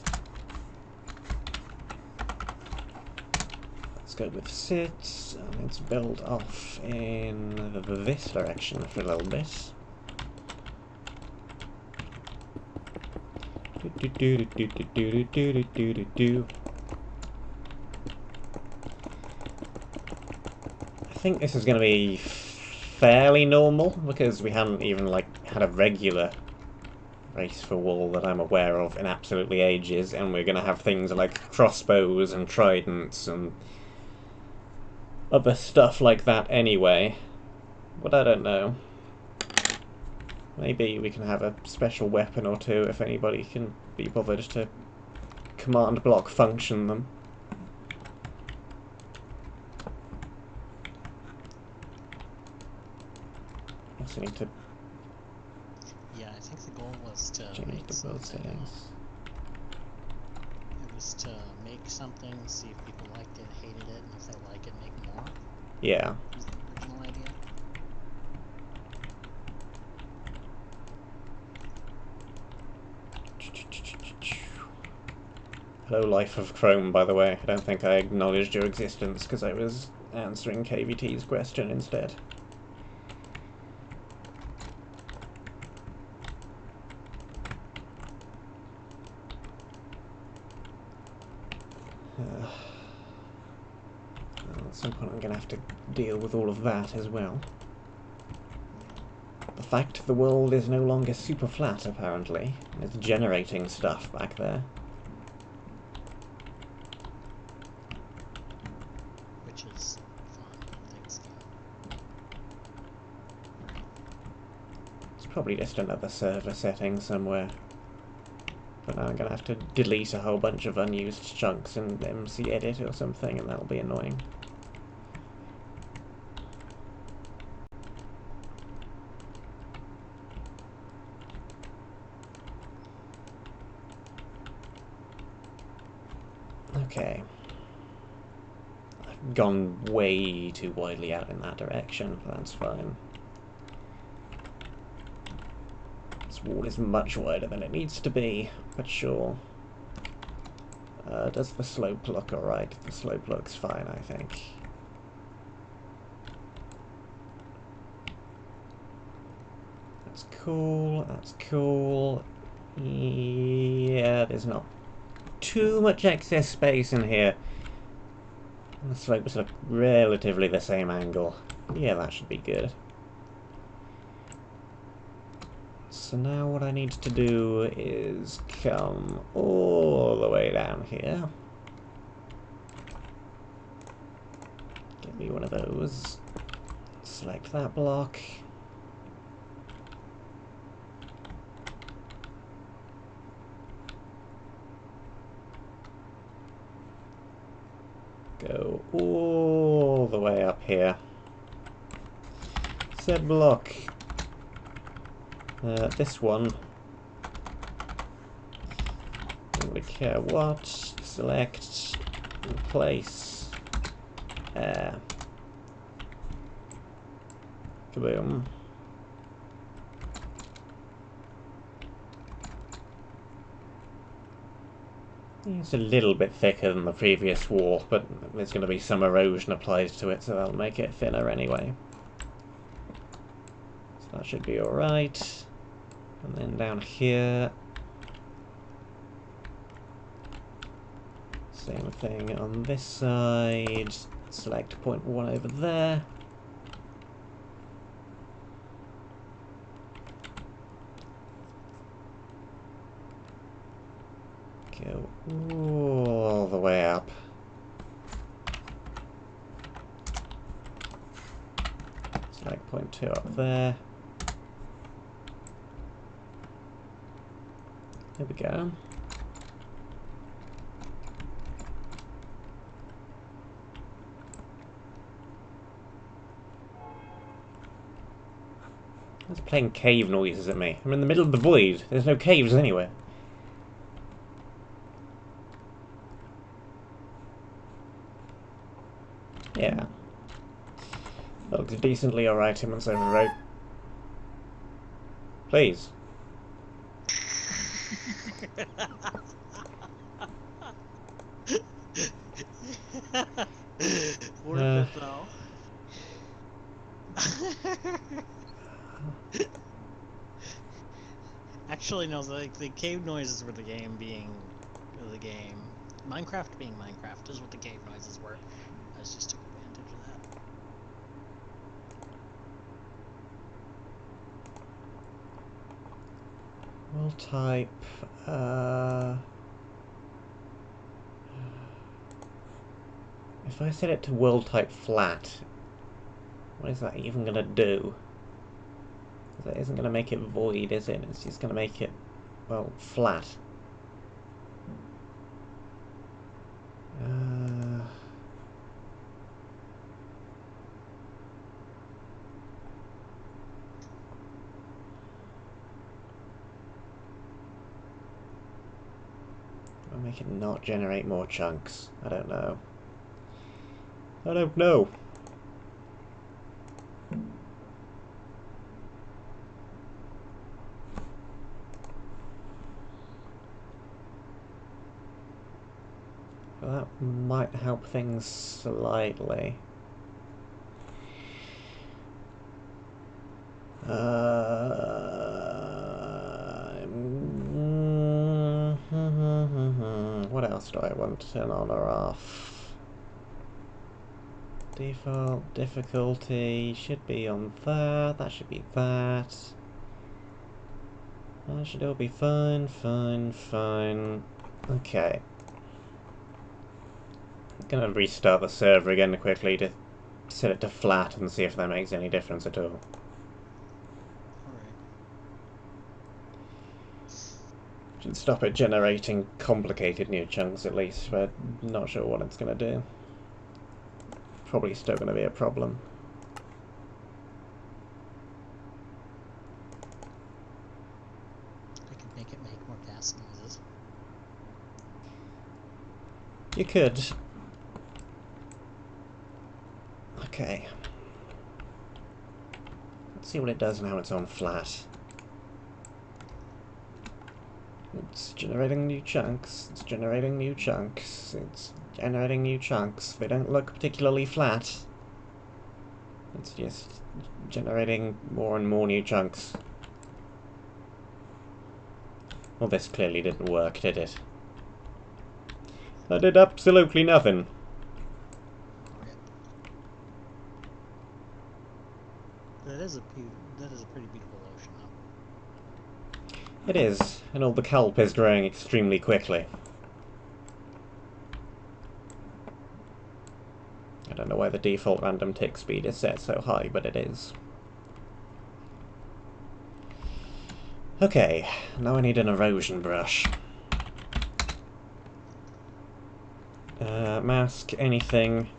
[SPEAKER 1] Let's go with 6. Let's build off in this direction for a little bit. I think this is going to be fairly normal because we haven't even had a regular race for wool that I'm aware of in absolutely ages, and we're going to have things like crossbows and tridents and other stuff like that anyway. But I don't know. Maybe we can have a special weapon or two if anybody can be bothered to command block function them. Also need to
[SPEAKER 2] Yeah, I think the goal was to
[SPEAKER 1] change
[SPEAKER 2] make
[SPEAKER 1] the build
[SPEAKER 2] something.
[SPEAKER 1] settings.
[SPEAKER 2] It was to make something, see if people liked it, hated it, and if they like it, make more.
[SPEAKER 1] Yeah.
[SPEAKER 2] Was the original idea.
[SPEAKER 1] Hello, Life of Chrome, by the way. I don't think I acknowledged your existence because I was answering KVT's question instead. At some point I'm going to have to deal with all of that as well. The fact the world is no longer super flat, apparently. It's generating stuff back there.
[SPEAKER 2] Which is fun, things do.
[SPEAKER 1] It's probably just another server setting somewhere. But now I'm going to have to delete a whole bunch of unused chunks in MC Edit or something, and that'll be annoying. Okay. I've gone way too widely out in that direction, but that's fine. This wall is much wider than it needs to be, but sure. Does the slope look alright? The slope looks fine, I think. That's cool, that's cool. Yeah, there's not too much excess space in here. And the slopes look relatively the same angle. Yeah, that should be good. So now what I need to do is come all the way down here. Get me one of those. Select that block. go all the way up here. Said block. This one. Don't really care what. Select. Replace. Kaboom. It's a little bit thicker than the previous wall, but there's going to be some erosion applied to it, so that'll make it thinner anyway. So that should be alright. And then down here, same thing on this side. Select point 1 over there. Go all the way up. Select point 2 up there. There we go. It's playing cave noises at me. I'm in the middle of the void. There's no caves anywhere. Yeah. That looks decently alright, him and over the rope. Please.
[SPEAKER 2] Worth it though. Actually, no. The cave noises were the game being the game. Minecraft being Minecraft is what the cave noises were. I just took advantage of that.
[SPEAKER 1] We'll type. If I set it to world type flat, what is that even gonna do? That isn't gonna make it void, is it? It's just gonna make it, well, flat. I'll make it not generate more chunks. I don't know. I don't know. Well, that might help things slightly. What else do I want to turn on or off? Default difficulty should be on that. That should be that. That should all be fine, fine, fine. Okay. I'm gonna restart the server again quickly to set it to flat and see if that makes any difference at all. Should stop it generating complicated new chunks at least, but not sure what it's gonna do. Probably still gonna be a problem.
[SPEAKER 2] I could make it make more gas noises.
[SPEAKER 1] You could. Okay. Let's see what it does now it's on flat. It's generating new chunks. It's generating new chunks. It's generating new chunks. They don't look particularly flat. It's just generating more and more new chunks. Well, this clearly didn't work, did it? That did absolutely nothing.
[SPEAKER 2] That is a pretty beautiful ocean, though.
[SPEAKER 1] It is, and all the kelp is growing extremely quickly. I don't know why the default random tick speed is set so high, but it is. Okay, now I need an erosion brush. Mask anything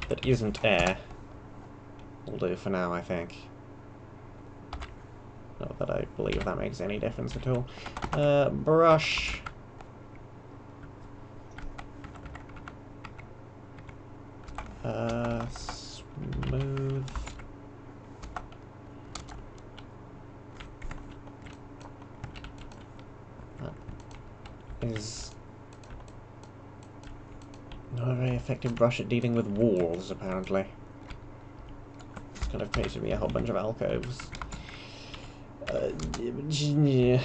[SPEAKER 1] that isn't air. Will do for now, I think. Not that I believe that makes any difference at all. Brush. Smooth. That is not a very effective brush at dealing with walls, apparently. It's kind of created me a whole bunch of alcoves. Yeah.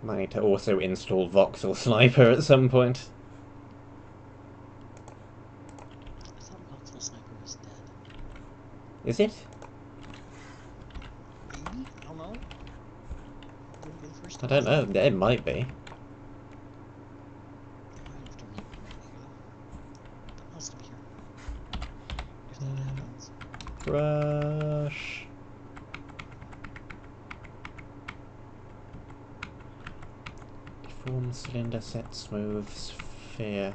[SPEAKER 1] Might need to also install Voxel Sniper at some point.
[SPEAKER 2] I thought Voxel Sniper was dead.
[SPEAKER 1] Is it?
[SPEAKER 2] Maybe? I don't know. Wouldn't be the first
[SPEAKER 1] I
[SPEAKER 2] time.
[SPEAKER 1] don't know. It might be.
[SPEAKER 2] I might have to reboot it here. What else to be here? If that happens.
[SPEAKER 1] Brush. Deform cylinder, set smooth, sphere.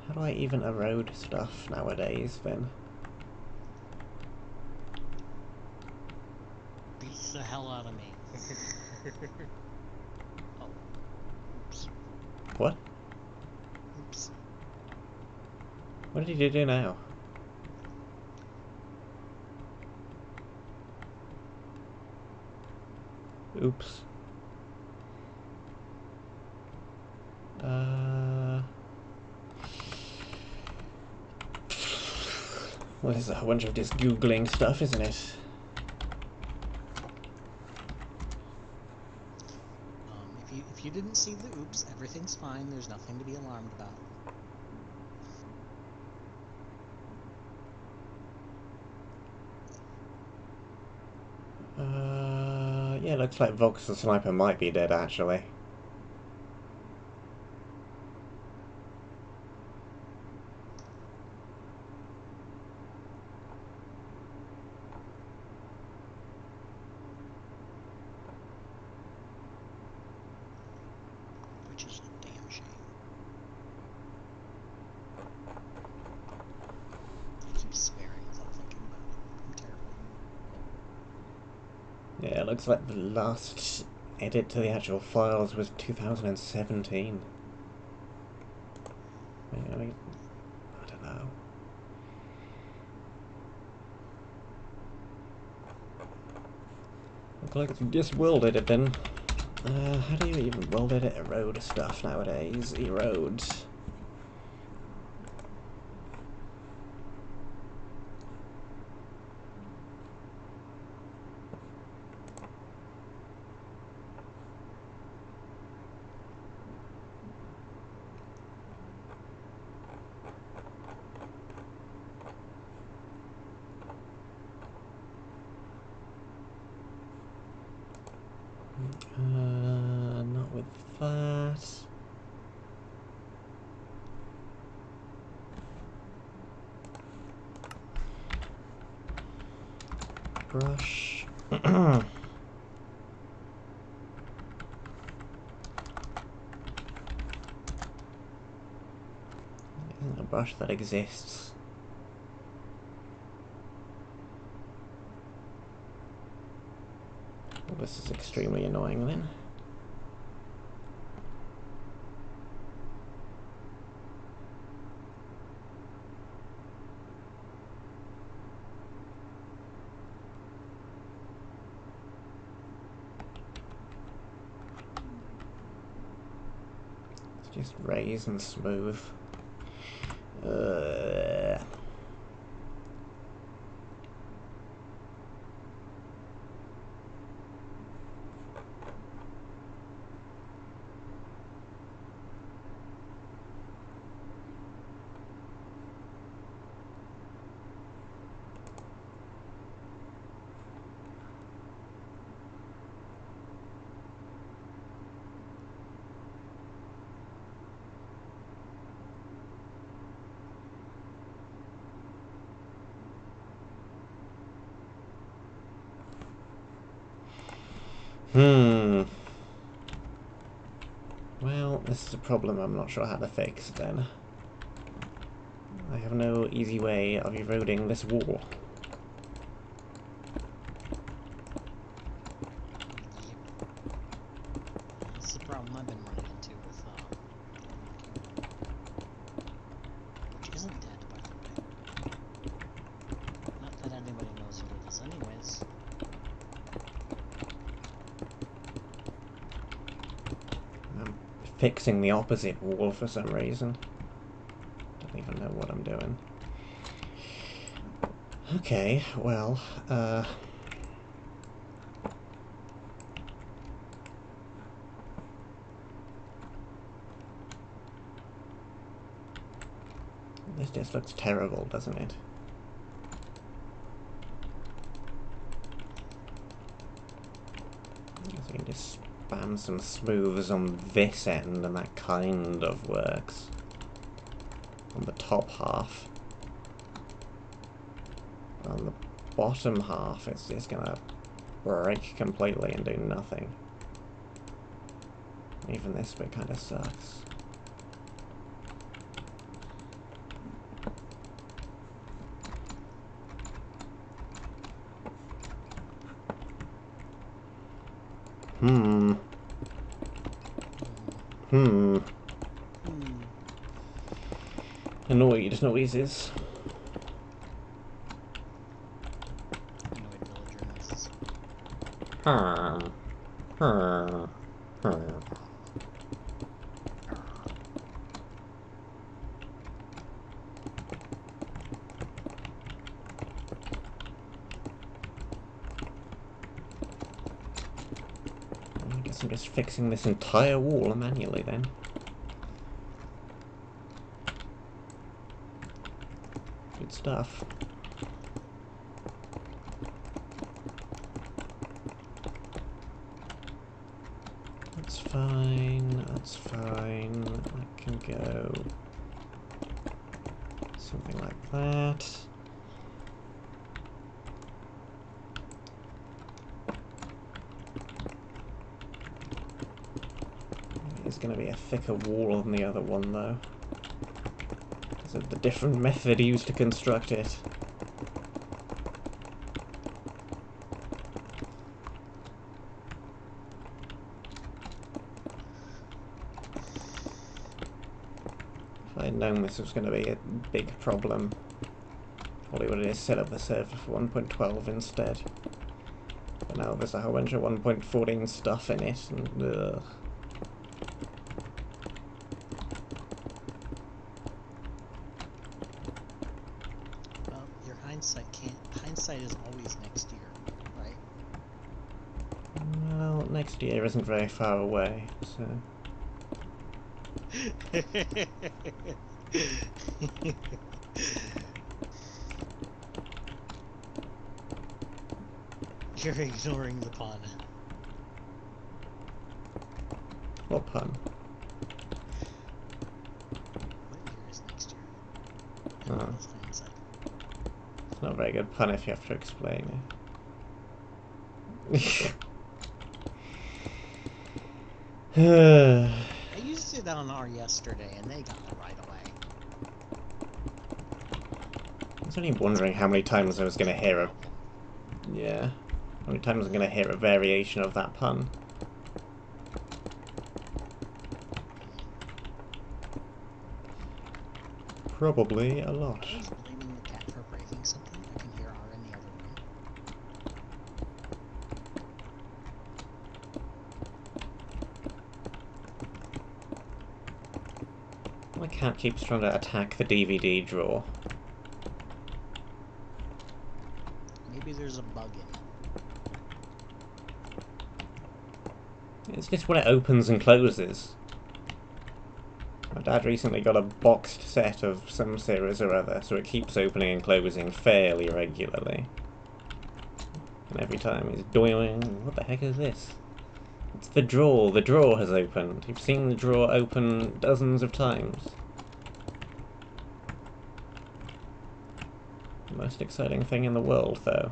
[SPEAKER 1] How do I even erode stuff nowadays, then?
[SPEAKER 2] Beats the hell out of me. Oh. Oops.
[SPEAKER 1] What?
[SPEAKER 2] Oops.
[SPEAKER 1] What did you do now? Oops. Well, this is a whole bunch of just googling stuff, isn't it?
[SPEAKER 2] If you didn't see the oops, everything's fine. There's nothing to be alarmed about.
[SPEAKER 1] Yeah, looks like Voxel Sniper might be dead, actually.
[SPEAKER 2] Which is a damn shame. I keep swearing without thinking about it. I'm terrible.
[SPEAKER 1] Yeah, it looks like the last edit to the actual files was 2017. I don't know. Looks like it's just world edit then. How do you even world edit erode stuff nowadays? Erode. Not with that. Brush. Isn't a brush that exists. Well, this is extremely annoying then. Just raise and smooth. Hmm. Well, this is a problem I'm not sure how to fix then. I have no easy way of eroding this wall.
[SPEAKER 2] Yep. That's the problem I've been running into with which isn't dead, by the way. Not that anybody knows what it is anyways.
[SPEAKER 1] I'm fixing the opposite wall for some reason. Don't even know what I'm doing. Okay, well, this just looks terrible, doesn't it? So you can just spam some smooths on this end and that kind of works. On the top half. On the bottom half, it's just gonna break completely and do nothing. Even this bit kind of sucks. Hmm. Hmm. Annoyed noises.
[SPEAKER 2] Annoyed villager noises.
[SPEAKER 1] Hmm. Hmm. Hmm. I guess I'm just fixing this entire wall manually then. Good stuff. That's fine, that's fine. I can go something like that. It's going to be a thicker wall than the other one though, because of the different method used to construct it. If I'd known this was going to be a big problem, probably would have just set up the server for 1.12 instead. But now there's a whole bunch of 1.14 stuff in it, and ugh.
[SPEAKER 2] Well, your hindsight is always next year, right?
[SPEAKER 1] Well, next year isn't very far away, so...
[SPEAKER 2] You're ignoring the pun.
[SPEAKER 1] What pun?
[SPEAKER 2] What year is next year?
[SPEAKER 1] Oh.
[SPEAKER 2] And when is hindsight?
[SPEAKER 1] It's not a very good pun if you have to explain it.
[SPEAKER 2] I used it on R yesterday, and they got it right away.
[SPEAKER 1] I was only wondering how many times I was going to hear a...
[SPEAKER 2] Problem.
[SPEAKER 1] Yeah. How many times I'm going to hear a variation of that pun. Probably a lot.
[SPEAKER 2] I was blaming the cat for breaking something. I can hear R in the other room.
[SPEAKER 1] My cat keeps trying to attack the DVD drawer.
[SPEAKER 2] Maybe there's a bug in it.
[SPEAKER 1] It's just when it opens and closes. My dad recently got a boxed set of some series or other, so it keeps opening and closing fairly regularly. And every time he's doing, what the heck is this? It's the drawer. The drawer has opened. You've seen the drawer open dozens of times. The most exciting thing in the world, though.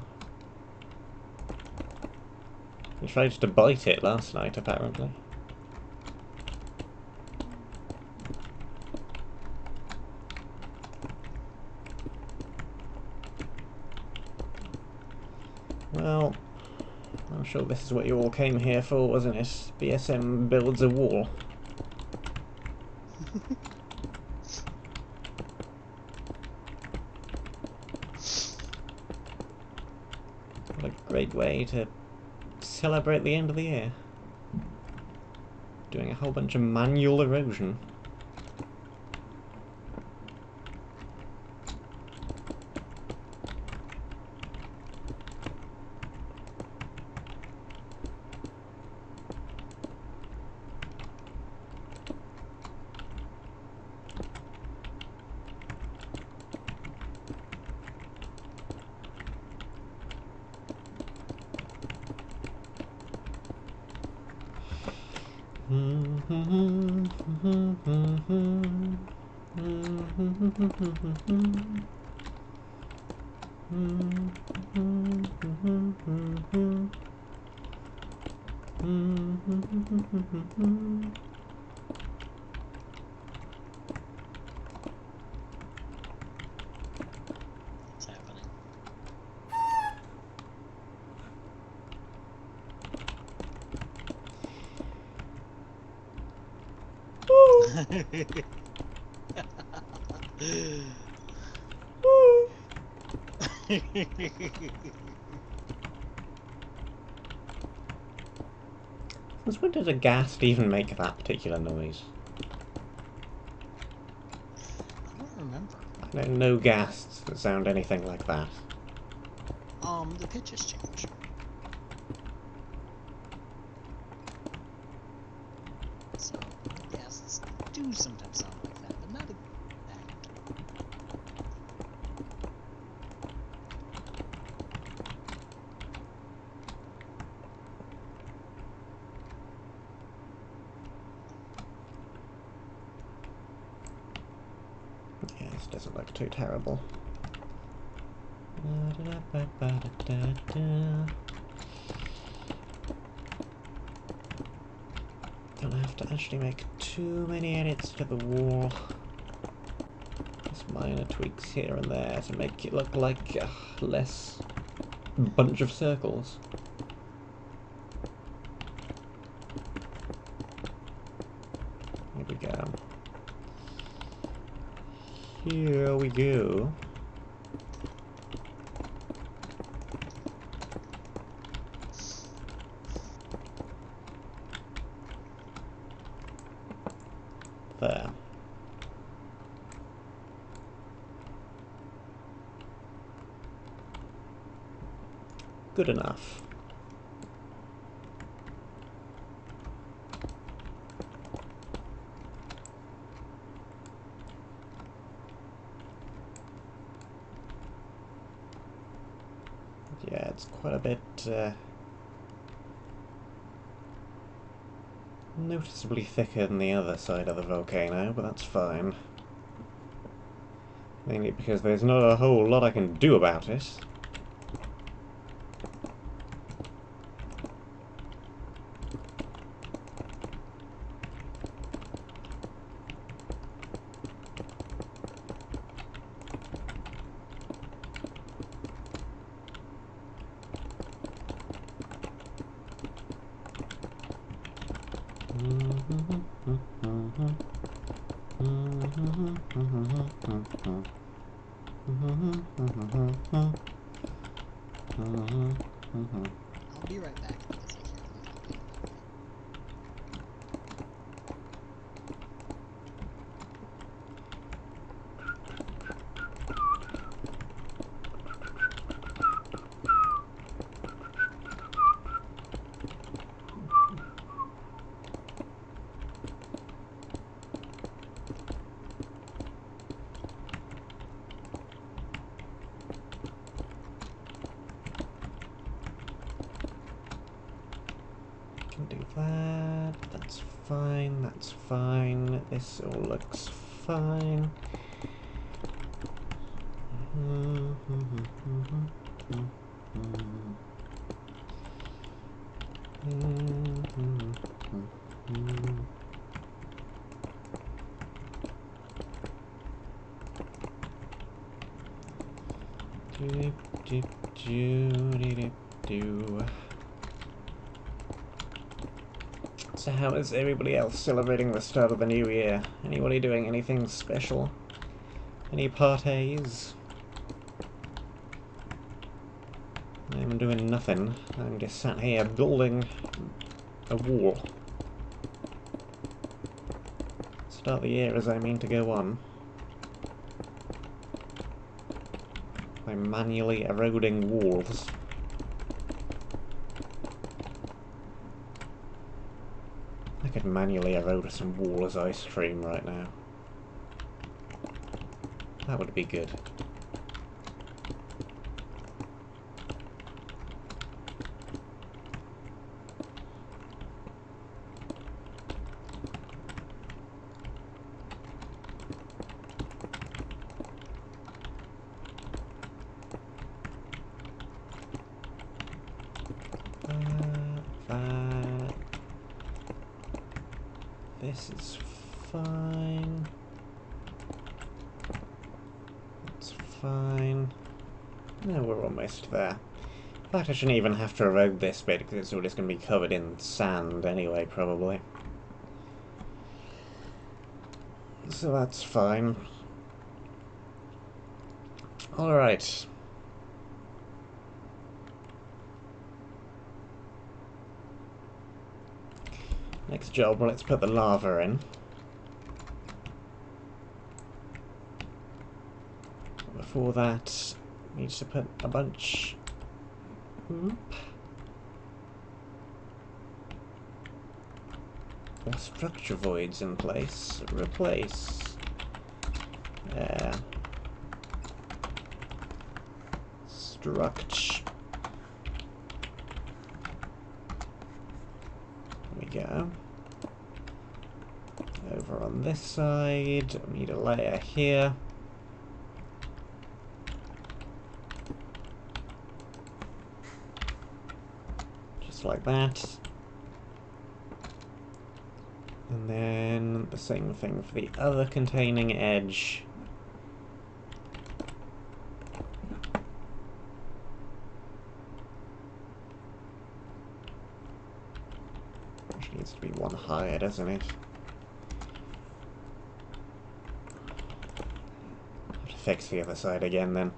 [SPEAKER 1] He tried to bite it last night, apparently. Well, I'm sure this is what you all came here for, wasn't it? BSM builds a wall. What a great way to celebrate the end of the year. Doing a whole bunch of manual erosion.
[SPEAKER 2] What's happening?
[SPEAKER 1] Since when did a ghast even make that particular noise?
[SPEAKER 2] I don't remember.
[SPEAKER 1] I know no ghasts that sound anything like that.
[SPEAKER 2] The pitches change. So, yes, do sometimes sound like that, but not exactly.
[SPEAKER 1] Yeah, this doesn't look too terrible. Don't have to actually make too many edits to the wall. Just minor tweaks here and there to make it look like a less bunch of circles. Here we go. Here we go. There. Good enough. Yeah, it's quite a bit noticeably thicker than the other side of the volcano, but that's fine. Mainly because there's not a whole lot I can do about it.
[SPEAKER 2] I'll be right back because I hear them talking about me.
[SPEAKER 1] Can do that. That's fine. That's fine. This all looks fine. So how is everybody else celebrating the start of the new year? Anybody doing anything special? Any parties? I'm doing nothing. I'm just sat here building a wall. Start the year as I mean to go on. By manually eroding walls. I could manually erode some wall as I stream right now. That would be good. This is fine. That's fine. No, we're almost there. In fact, I shouldn't even have to erode this bit because it's all just going to be covered in sand anyway, probably. So that's fine. Alright. Next job, let's put the lava in. Before that, need to put a bunch... More structure voids in place. Replace. Struct. There we go. Over on this side, we need a layer here. Just like that. And then the same thing for the other containing edge. Which needs to be one higher, doesn't it? Have to fix the other side again then.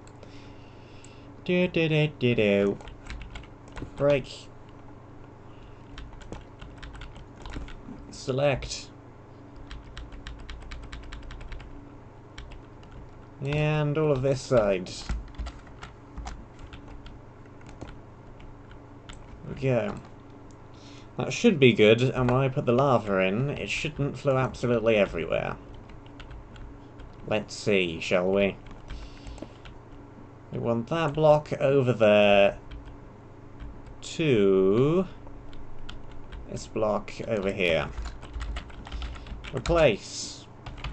[SPEAKER 1] Do. Break. Select. And all of this side. There we go. That should be good, and when I put the lava in, it shouldn't flow absolutely everywhere. Let's see, shall we? We want that block over there to this block over here. Replace.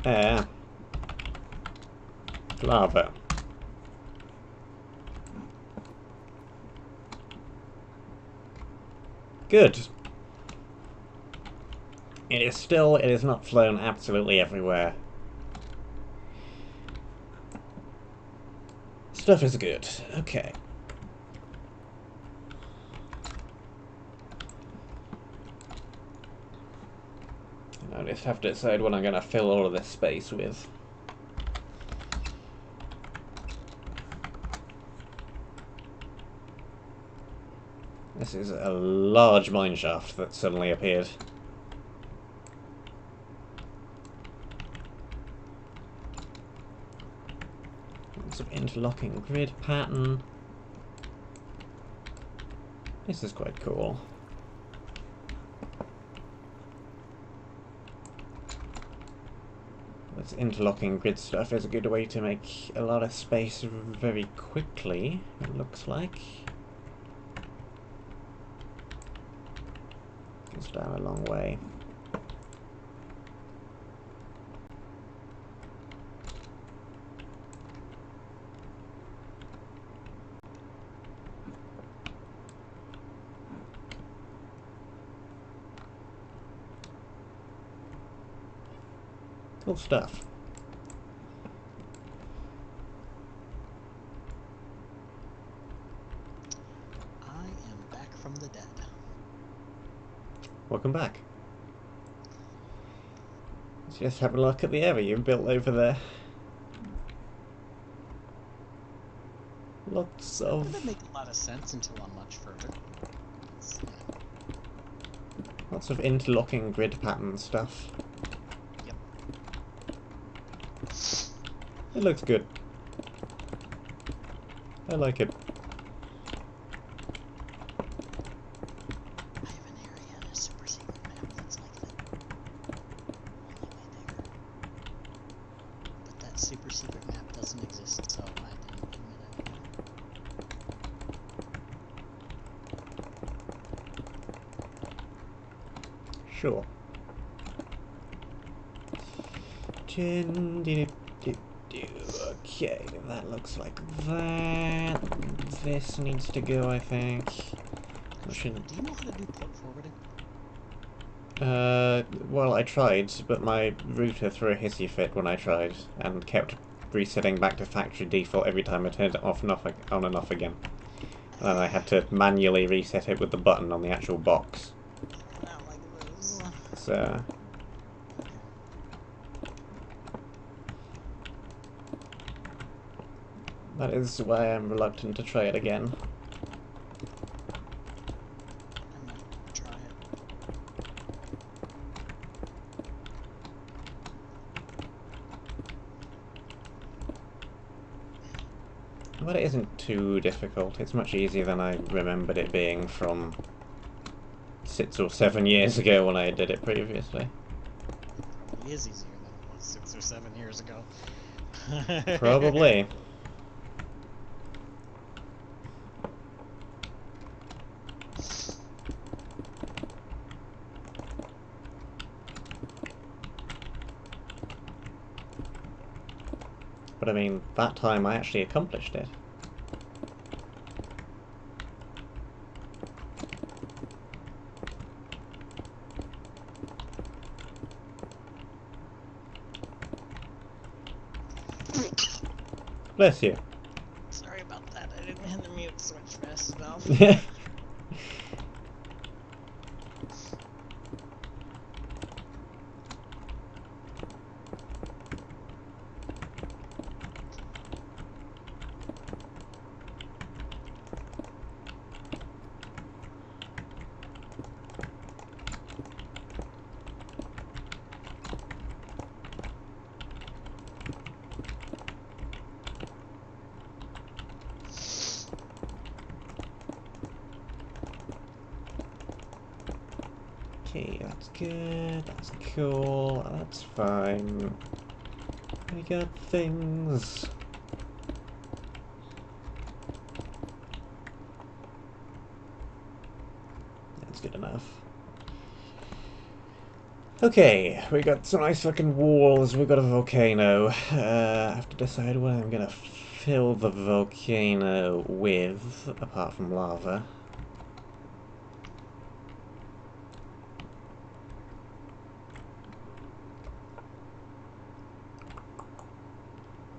[SPEAKER 1] Air. Lava. Good. It is not flown absolutely everywhere. Stuff is good. Okay. I just have to decide what I'm going to fill all of this space with. This is a large mineshaft that suddenly appeared. Some interlocking grid pattern. This is quite cool. This interlocking grid stuff is a good way to make a lot of space very quickly, it looks like. Goes down a long way. Cool stuff. welcome back. Let's just have a look at the area you've built over there. Lots
[SPEAKER 2] That
[SPEAKER 1] of...
[SPEAKER 2] doesn't make a lot of sense until I'm much further. It's, you know,
[SPEAKER 1] Lots of interlocking grid pattern stuff.
[SPEAKER 2] yep.
[SPEAKER 1] It looks good. I like it.
[SPEAKER 2] I have an area in a super secret map that's like that. All the way there. But that super secret map doesn't exist, so I didn't admit it.
[SPEAKER 1] Sure. Okay, that looks like that. This needs to go, I think.
[SPEAKER 2] Do you know how to do port forwarding?
[SPEAKER 1] Well, I tried, but my router threw a hissy fit when I tried, and kept resetting back to factory default every time I turned it off and off, on and off again. And then I had to manually reset it with the button on the actual box.
[SPEAKER 2] Not like this.
[SPEAKER 1] So... that is why I'm reluctant to try it again.
[SPEAKER 2] I might try it.
[SPEAKER 1] But it isn't too difficult. It's much easier than I remembered it being from 6 or 7 years ago when I did it previously.
[SPEAKER 2] Probably is easier than it was 6 or 7 years ago.
[SPEAKER 1] Probably. But I mean, that time I actually accomplished it. Bless you.
[SPEAKER 2] Sorry about that. I didn't hit the mute switch fast enough.
[SPEAKER 1] Okay, that's good, that's cool, that's fine. We got things. That's good enough. Okay, we got some nice fucking walls, we got a volcano. I have to decide what I'm gonna fill the volcano with, apart from lava.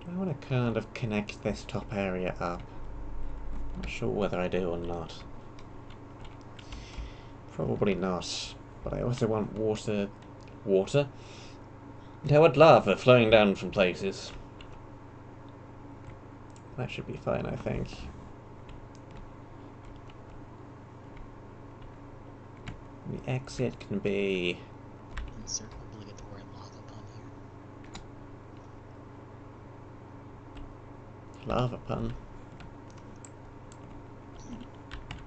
[SPEAKER 1] I want to kind of connect this top area up. Not sure whether I do or not. Probably not. But I also want water... water? I want lava flowing down from places. That should be fine, I think. The exit can be...
[SPEAKER 2] Insert obligatory lava pun here.
[SPEAKER 1] lava pun.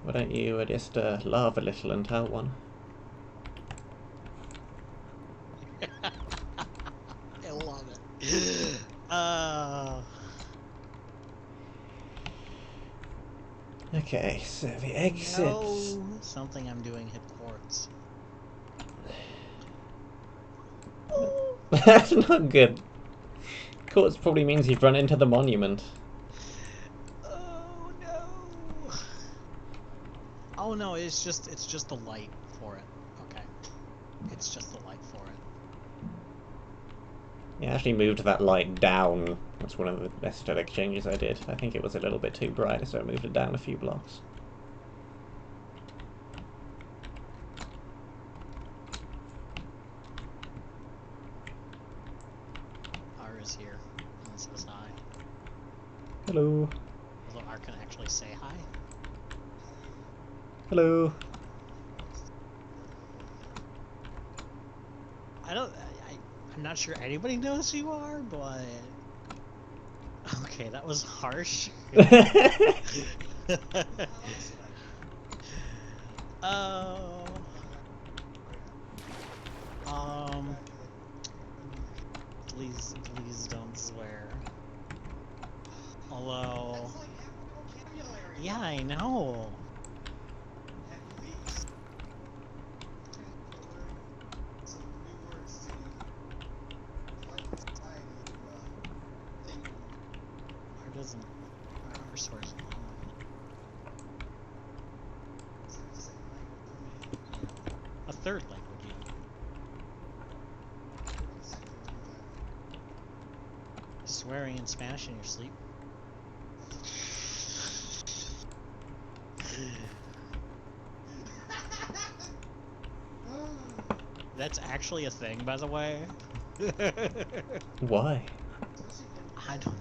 [SPEAKER 1] Why don't you just lava a little and tell one?
[SPEAKER 2] I love it.
[SPEAKER 1] Okay, so the exit...
[SPEAKER 2] No, something I'm doing hit quartz.
[SPEAKER 1] That's not good. Quartz probably means you've run into the monument.
[SPEAKER 2] Oh no! Oh no, it's just the light for it. Okay, it's just the light for it.
[SPEAKER 1] Yeah, I actually moved that light down. That's one of the aesthetic changes I did. I think it was a little bit too bright, so I moved it down a few blocks. Hello.
[SPEAKER 2] Although R can actually say hi.
[SPEAKER 1] Hello.
[SPEAKER 2] I'm not sure anybody knows who you are, but okay, that was harsh. Oh. Please don't swear. Although, yeah, I know. R doesn't. R swears a lot. A third language, even. Swearing in Spanish in your sleep. That's actually a thing, by the way.
[SPEAKER 1] Why?
[SPEAKER 2] I don't know.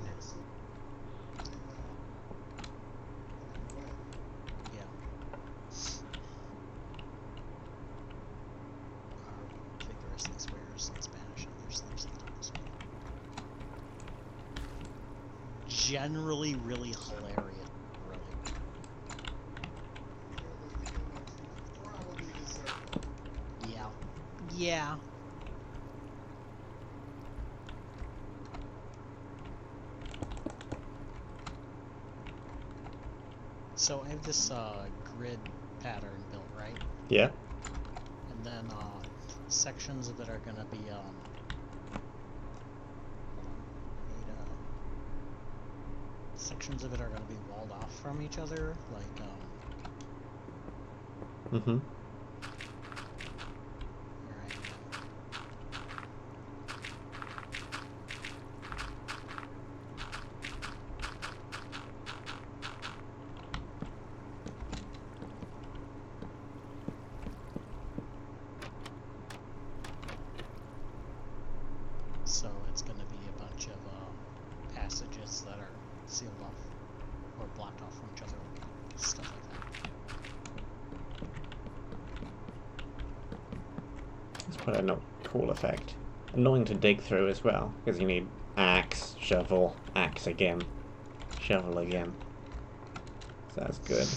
[SPEAKER 2] Yeah. Vigorously swears in Spanish in their sleep sometimes. Generally really hilarious. Really. Yeah. Yeah. So I have this grid pattern built, right?
[SPEAKER 1] Yeah.
[SPEAKER 2] And then sections of it are gonna be sections of it are gonna be walled off from each other, like
[SPEAKER 1] Mm-hmm.
[SPEAKER 2] so it's going to be a bunch of passages that are sealed off or blocked off from each other, stuff like that.
[SPEAKER 1] It's quite a cool effect. Annoying to dig through as well, because you need axe, shovel, axe again, shovel again. So that's good.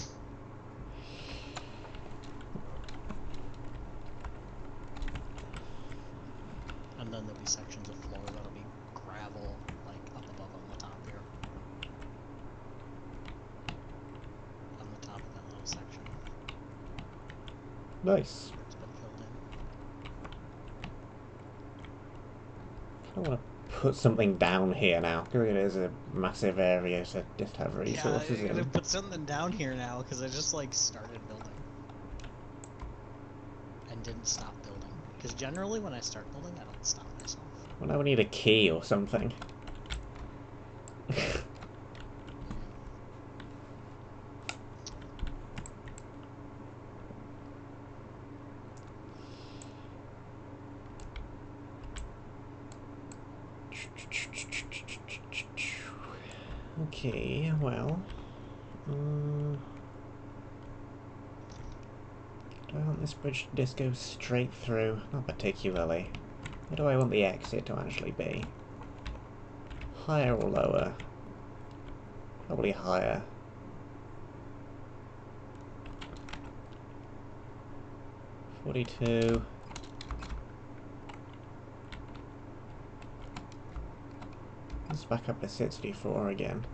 [SPEAKER 2] And then there'll be sections of floor that'll be gravel, like up above on the top here. On the top of that little section.
[SPEAKER 1] Nice.
[SPEAKER 2] It's been filled in.
[SPEAKER 1] I want to put something down here now, because it is a massive area to just have resources
[SPEAKER 2] Yeah, I'm gonna
[SPEAKER 1] in.
[SPEAKER 2] put something down here now, because I just like started building. And didn't stop building. Because generally when I start building, I don't stop myself.
[SPEAKER 1] Well, now we need a key or something. Okay, well... do I want this bridge to just go straight through? Not particularly. Where do I want the exit to actually be? Higher or lower? Probably higher. $42. Let's back up to 64 again.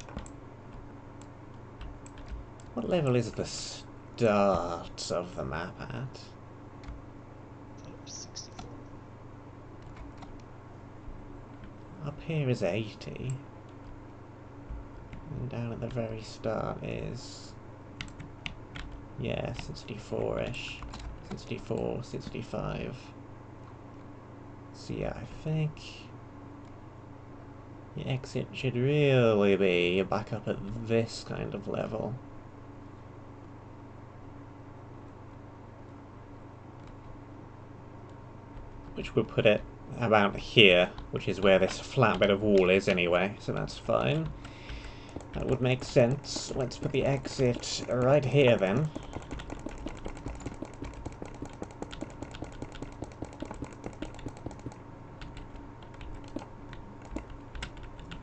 [SPEAKER 1] What level is the start of the map at?
[SPEAKER 2] 64.
[SPEAKER 1] Up here is 80. And down at the very start is... yeah, 64-ish. 64, 65. So yeah, I think... the exit should really be back up at this kind of level. Which will put it about here, which is where this flat bit of wall is anyway, so that's fine. That would make sense. Let's put the exit right here then.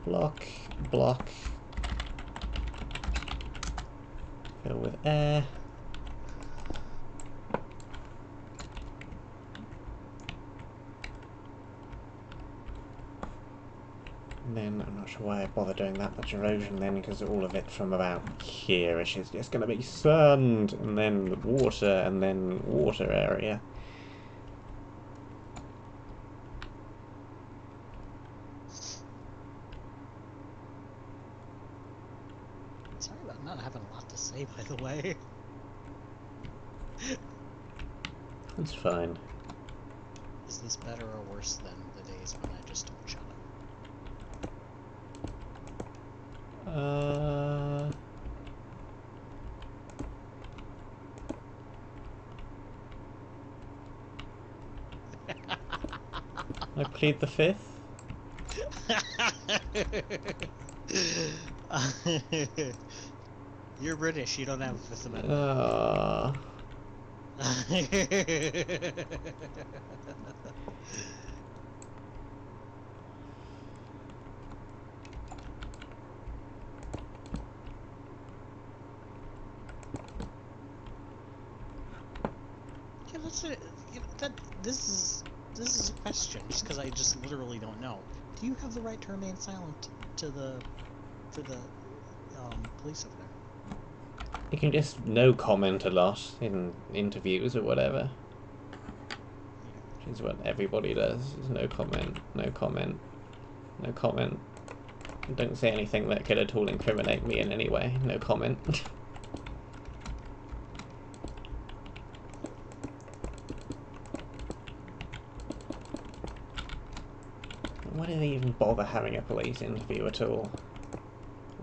[SPEAKER 1] Block, block. Fill with air. And then, I'm not sure why I bother doing that much erosion then, because all of it from about here-ish is just going to be sand, and then water, and then water area.
[SPEAKER 2] Sorry about not having a lot to say, by the way.
[SPEAKER 1] That's fine.
[SPEAKER 2] Is this better or worse than the days when I just don't shut up?
[SPEAKER 1] I plead the fifth.
[SPEAKER 2] You're British, you don't have a Fifth Amendment. Yeah, that's it. You know, this is a question, just because I just literally don't know. Do you have the right to remain silent for the police over there?
[SPEAKER 1] You can just no comment a lot in interviews or whatever. Which is what everybody does. Is no comment, no comment, no comment. Don't say anything that could at all incriminate me in any way. No comment. Why do they even bother having a police interview at all?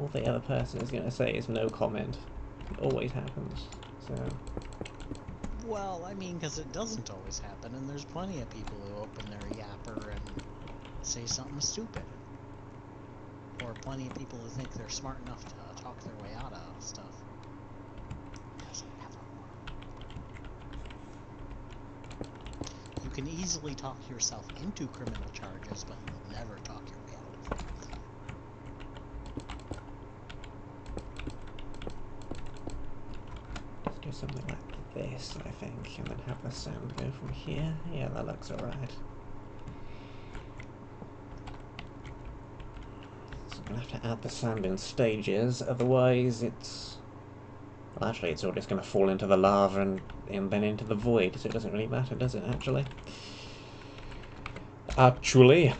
[SPEAKER 1] All the other person is going to say is no comment. It always happens. So.
[SPEAKER 2] Well, I mean, because it doesn't always happen, and there's plenty of people who open their yapper and say something stupid. Or plenty of people who think they're smart enough to talk their way out of stuff. Doesn't ever work. You can easily talk yourself into criminal charges, but you'll never talk your way out of them.
[SPEAKER 1] Let's do something like this, I think, and then have the sand go from here. Yeah, that looks alright. So I'm going to have to add the sand in stages, otherwise it's... Well, actually, it's all just going to fall into the lava and then into the void, so it doesn't really matter, does it, actually? Actually.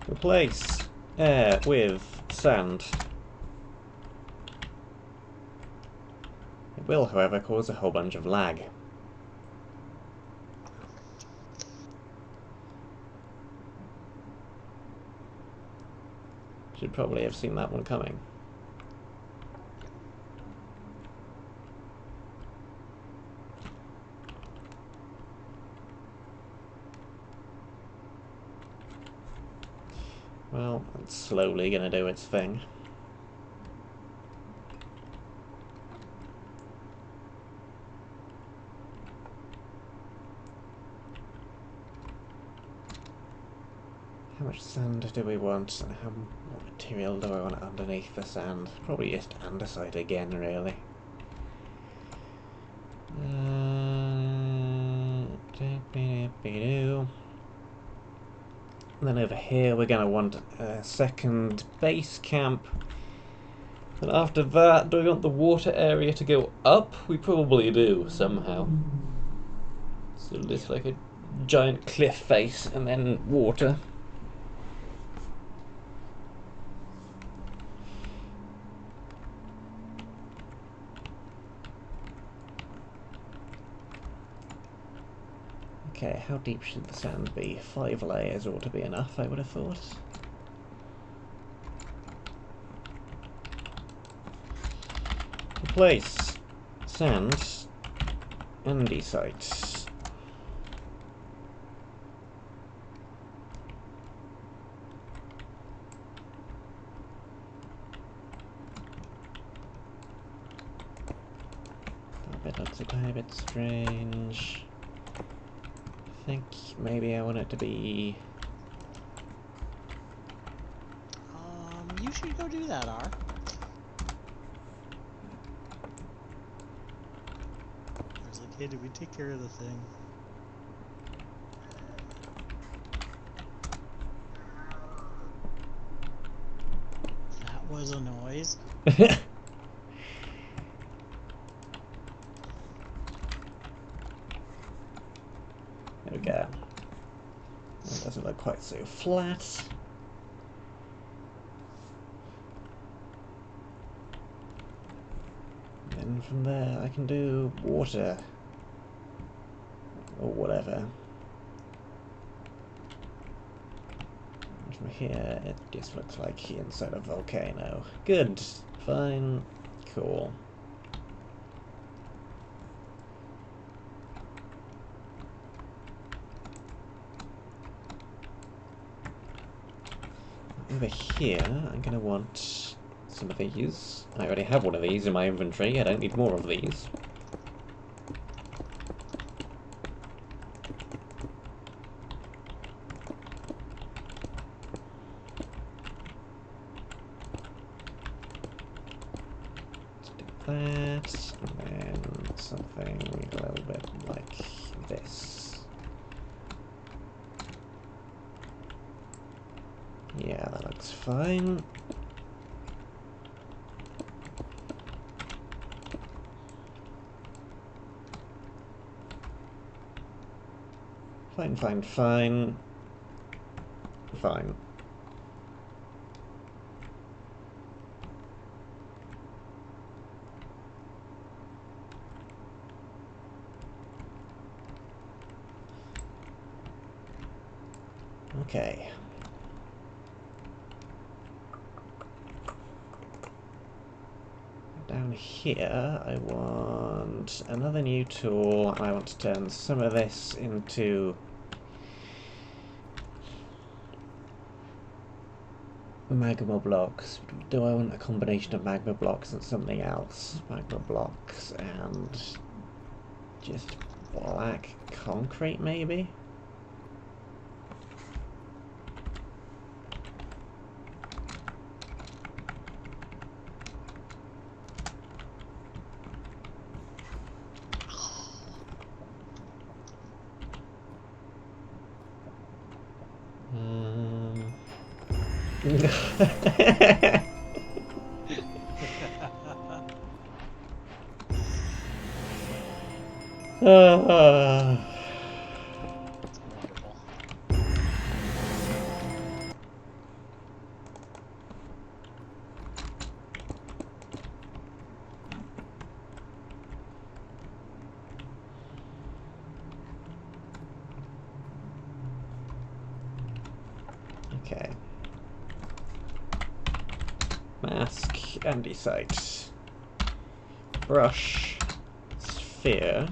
[SPEAKER 1] Replace air with sand. It will, however, cause a whole bunch of lag. Should probably have seen that one coming. Well, it's slowly going to do its thing. How much sand do we want, and what material do I want underneath the sand? Probably just andesite again, really. And then over here we're going to want a second base camp. And after that, do we want the water area to go up? We probably do, somehow. So it looks like a giant cliff face, and then water. Okay, how deep should the sand be? 5 layers ought to be enough, I would have thought. Place sand andesite. That looks a tiny bit strange. I think maybe I want it to be...
[SPEAKER 2] You should go do that, R. I was like, hey, did we take care of the thing? That was a noise.
[SPEAKER 1] There we go. That doesn't look quite so flat. And then from there I can do water. Or whatever. And from here it just looks like inside a volcano. Good. Fine. Cool. Over here, I'm going to want some of these. I already have one of these in my inventory, I don't need more of these. Let's do that, and then something a little bit like this. Yeah, that looks fine. Fine, fine, fine. Fine. Okay. Down here, I want another new tool, and I want to turn some of this into magma blocks. Do I want a combination of magma blocks and something else? Magma blocks and just black concrete, maybe?
[SPEAKER 2] Wonderful.
[SPEAKER 1] Okay. Mask, andesite. Brush, sphere.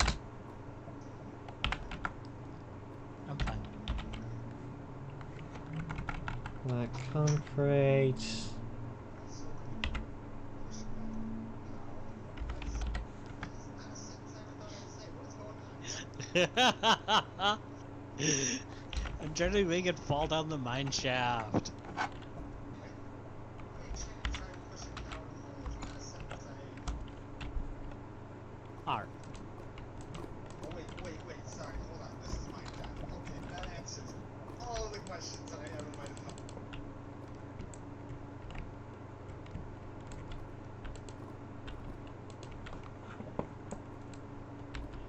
[SPEAKER 2] I'm fine.
[SPEAKER 1] Black concrete.
[SPEAKER 2] I'm trying to make it fall down the mine shaft. R.
[SPEAKER 3] Oh, wait, sorry, hold on, this is my job. Okay, that answers all of the questions that I ever might have had.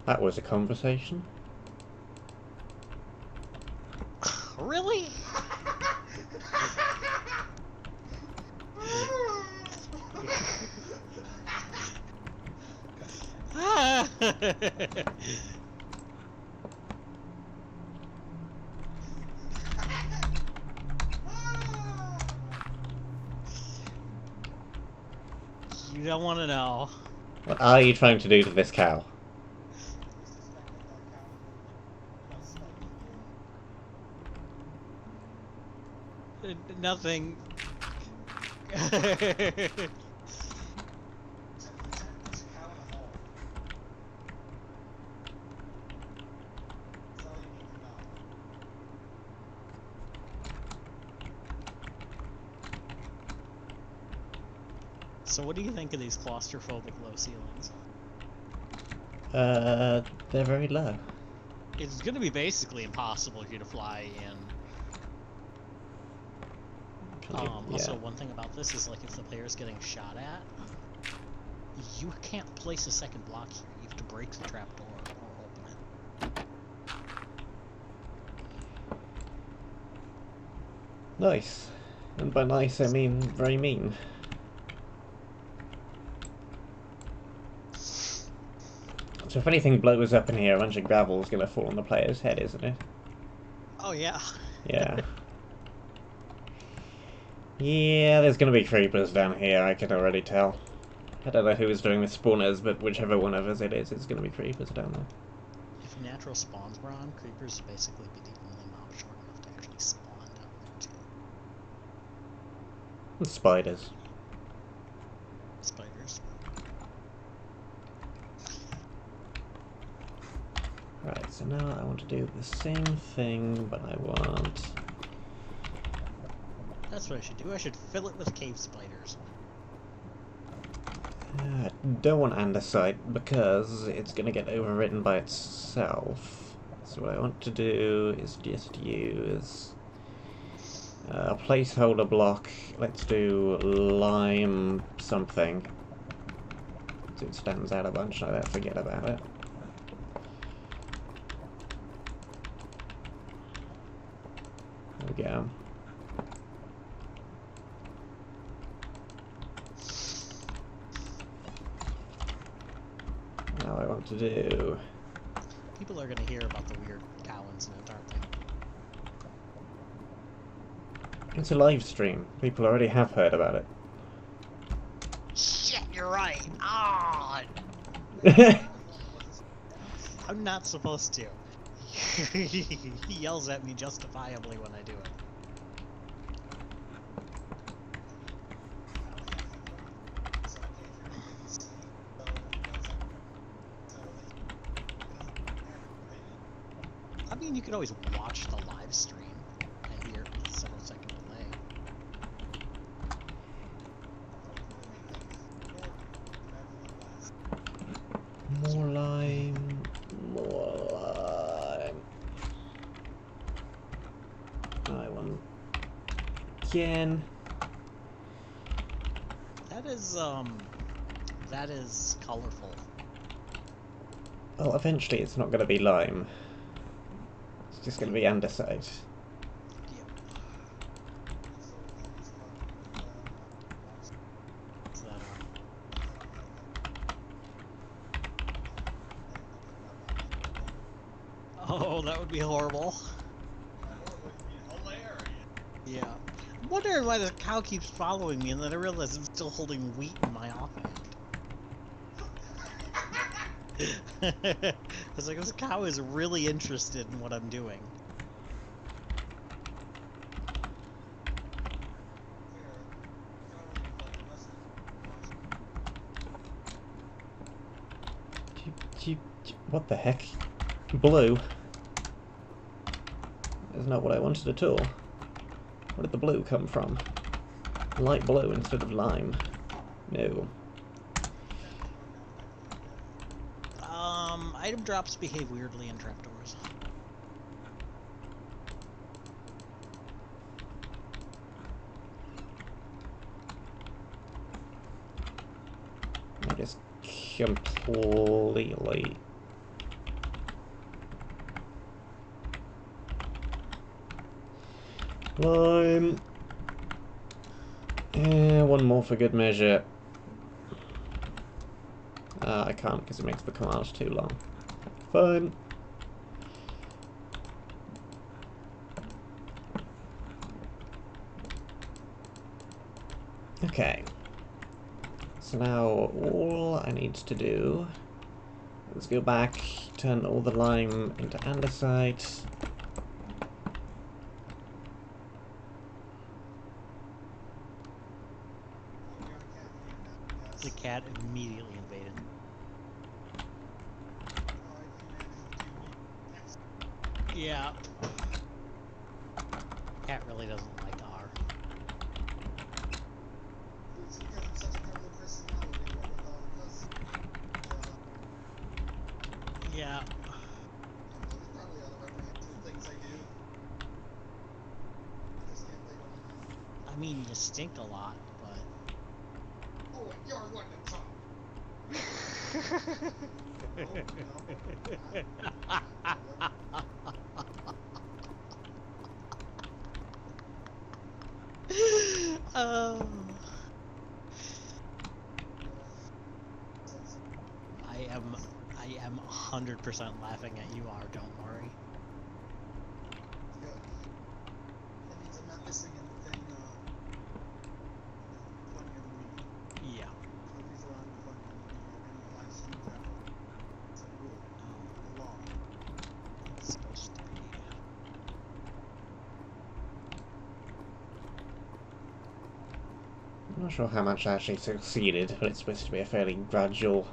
[SPEAKER 1] That was a conversation.
[SPEAKER 2] Really? You don't want to know.
[SPEAKER 1] What are you trying to do to this cow?
[SPEAKER 3] We suspect that that cow is got spiked in the ear.
[SPEAKER 2] Nothing.
[SPEAKER 3] There's a cow in the hole. That's all you need to know.
[SPEAKER 2] So what do you think of these claustrophobic low ceilings?
[SPEAKER 1] They're very low.
[SPEAKER 2] It's gonna be basically impossible for you to fly in. Also,
[SPEAKER 1] Yeah.
[SPEAKER 2] one thing about this is, like, if the player's getting shot at, you can't place a second block here. You have to break the trapdoor or open it.
[SPEAKER 1] Nice. And by nice, I mean very mean. So if anything blows up in here, a bunch of gravel's gonna fall on the player's head, isn't it?
[SPEAKER 2] Oh, yeah.
[SPEAKER 1] Yeah. Yeah, there's gonna be creepers down here, I can already tell. I don't know who is doing the spawners, but whichever one of us it is, it's gonna be creepers down there.
[SPEAKER 2] If natural spawns were on, creepers would basically be the only mob short enough to actually spawn down there, too.
[SPEAKER 1] And spiders.
[SPEAKER 2] Spiders.
[SPEAKER 1] Right, so now I want to do the same thing, but I want...
[SPEAKER 2] That's what I should do. I should fill it with cave spiders.
[SPEAKER 1] I don't want andesite because it's going to get overwritten by itself. So what I want to do is just use a placeholder block. Let's do lime something. So it stands out a bunch, so I don't forget about it. There we go. Now I want to do...
[SPEAKER 2] People are gonna hear about the weird cow incident, aren't they?
[SPEAKER 1] It's a live stream. People already have heard about it.
[SPEAKER 2] Shit, you're right. Ah, I'm not supposed to. He yells at me justifiably when I do it. I mean, you could always watch the live stream and hear the several second delay.
[SPEAKER 1] More lime. More lime. I want again.
[SPEAKER 2] That is colorful.
[SPEAKER 1] Well, eventually it's not going to be lime. It's just going to be andesite.
[SPEAKER 2] Yep. Is that, Oh, that would be horrible.
[SPEAKER 3] Or it would be hilarious.
[SPEAKER 2] Yeah. I'm wondering why this cow keeps following me, and then I realize I'm still holding wheat in my offhand. It's like, this cow is really interested in what I'm doing.
[SPEAKER 1] What the heck? Blue? That's not what I wanted at all. Where did the blue come from? Light blue instead of lime. No.
[SPEAKER 2] Item drops behave weirdly in trapdoors.
[SPEAKER 1] I just completely... Lime. One more for good measure. I can't because it makes the commands too long. Fine. Okay. So now all I need to do is go back, turn all the lime into andesite.
[SPEAKER 3] Oh, you're on a cat feed now, yes.
[SPEAKER 2] The cat immediately invaded.
[SPEAKER 3] Alright, you managed to be excellent.
[SPEAKER 2] Yeah. Cat really doesn't like R.
[SPEAKER 3] It's because I'm such a cuddly personality, what with all the cuss.
[SPEAKER 2] Yeah.
[SPEAKER 3] There's probably other reprehensible things I do. I just can't think of them.
[SPEAKER 2] I mean, you stink a lot, but...
[SPEAKER 3] Oh, and you're one to talk!
[SPEAKER 2] Oh. I am 100% laughing at you, R, don't worry.
[SPEAKER 3] Good. That means I'm not missing anything, funny on me.
[SPEAKER 2] Yeah.
[SPEAKER 3] Nobody's allowed to be funny on me or any live streams ever. It's a rule. A law.
[SPEAKER 2] It's supposed to be.
[SPEAKER 1] I'm not sure how much I actually succeeded, but it's supposed to be a fairly gradual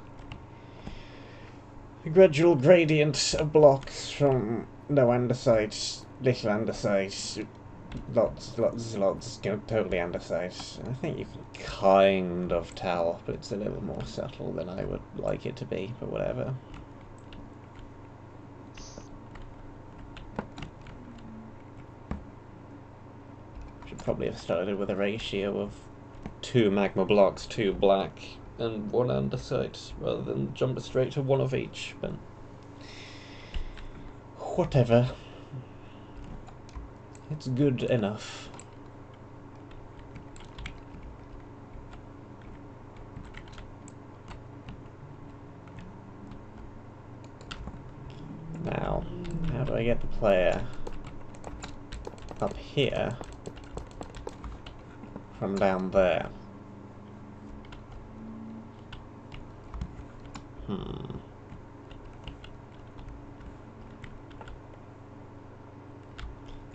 [SPEAKER 1] gradient of blocks from no andesite, little andesite, lots, totally andesite. I think you can kind of tell, but it's a little more subtle than I would like it to be, but whatever. Should probably have started with a ratio of 2 magma blocks, 2 black, and 1 andesite, rather than jump straight to 1 of each, but whatever. It's good enough. Now, how do I get the player up here from down there?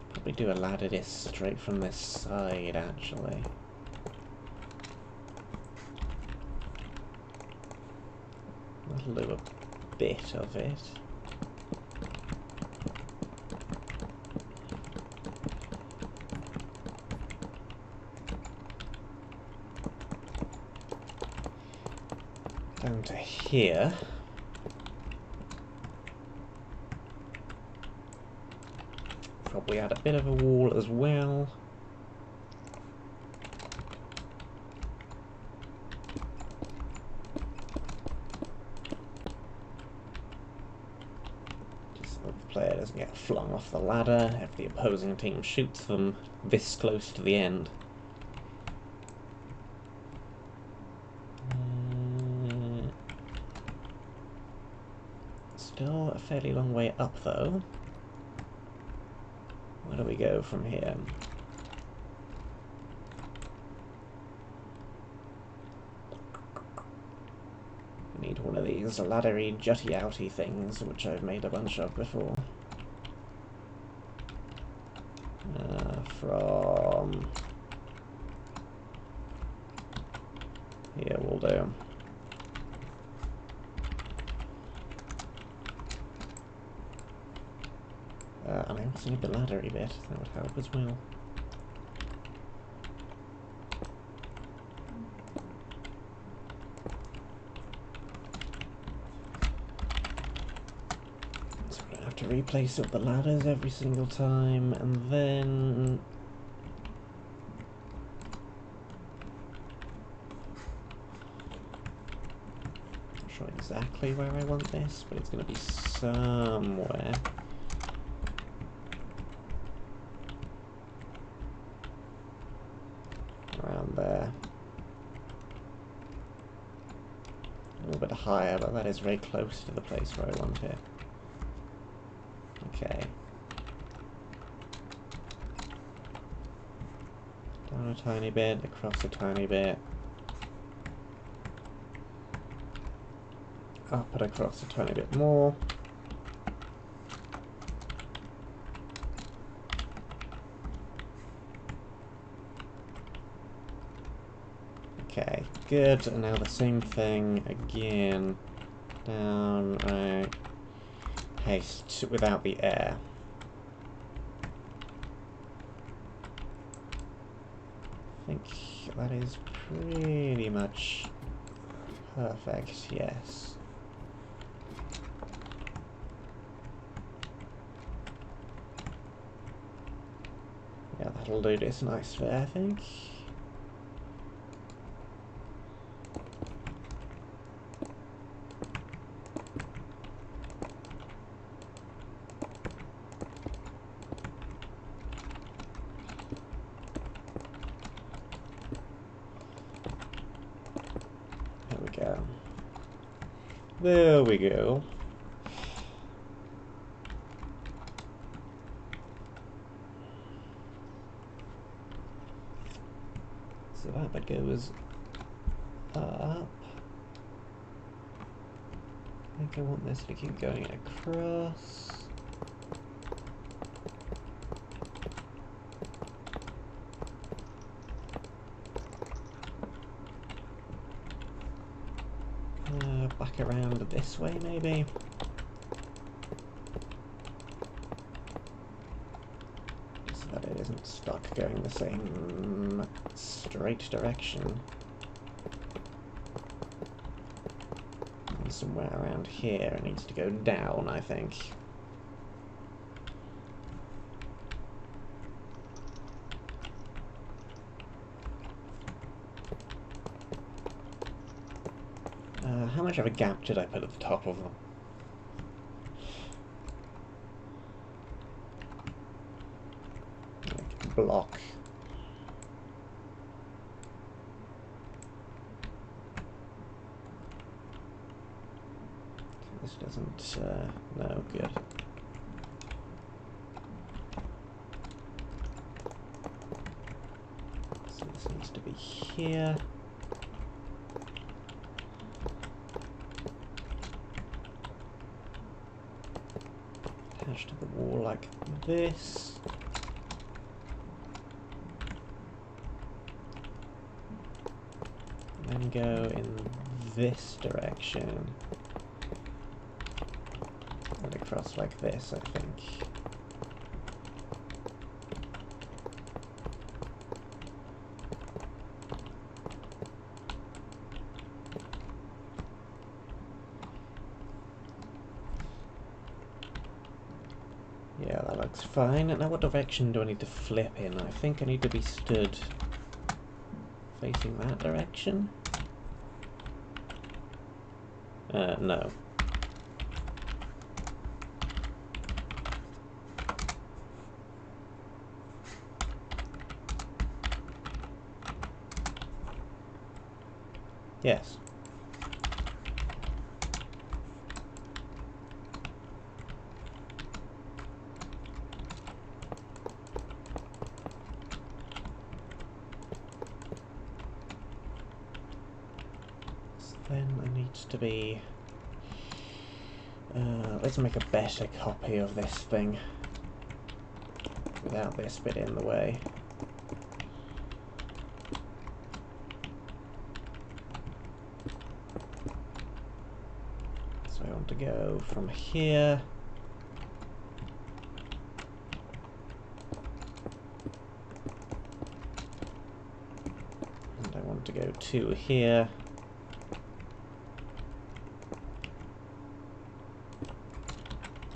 [SPEAKER 1] Probably do a ladder this straight from this side, actually. That'll do a bit of it. Down to here. Probably add a bit of a wall as well. Just so the player doesn't get flung off the ladder if the opposing team shoots them this close to the end. Still a fairly long way up, though. Where do we go from here? We need one of these laddery, jutty-outy things, which I've made a bunch of before. From here will do. And I also need the laddery bit, that would help as well. So we're gonna have to replace up the ladders every single time, and then... Not sure exactly where I want this, but it's gonna be somewhere. Around there. A little bit higher, but that is very close to the place where I want it. Okay. Down a tiny bit, across a tiny bit. up and across a tiny bit more. Okay, good, and now the same thing again. Down, right. Paste without the air. I think that is pretty much perfect, yes. Yeah, that'll do this nice there, I think. There we go. There we go. So that bit goes up. I think I want this to keep going across. Back around this way, maybe. So that it isn't stuck going the same straight direction. And somewhere around here it needs to go down, I think. How much of a gap did I put at the top of them? Like, block. This doesn't, no, good. So this needs to be here. Attached to the wall like this. And then go in this direction. And across like this, I think. Yeah, that looks fine. Now what direction do I need to flip in? I think I need to be stood facing that direction. No. Yes. So then there needs to be... let's make a better copy of this thing without this bit in the way. So I want to go from here and I want to go to here.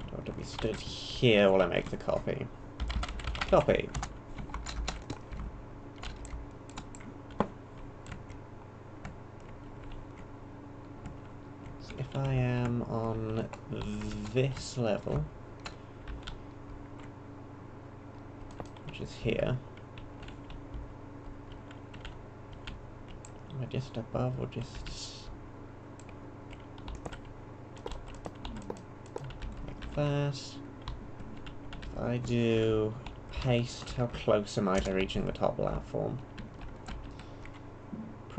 [SPEAKER 1] I want to be stood here while I make the copy. Copy. So if I am on this level, which is here, am I just above or just like that? If I do paste, how close am I to reaching the top platform?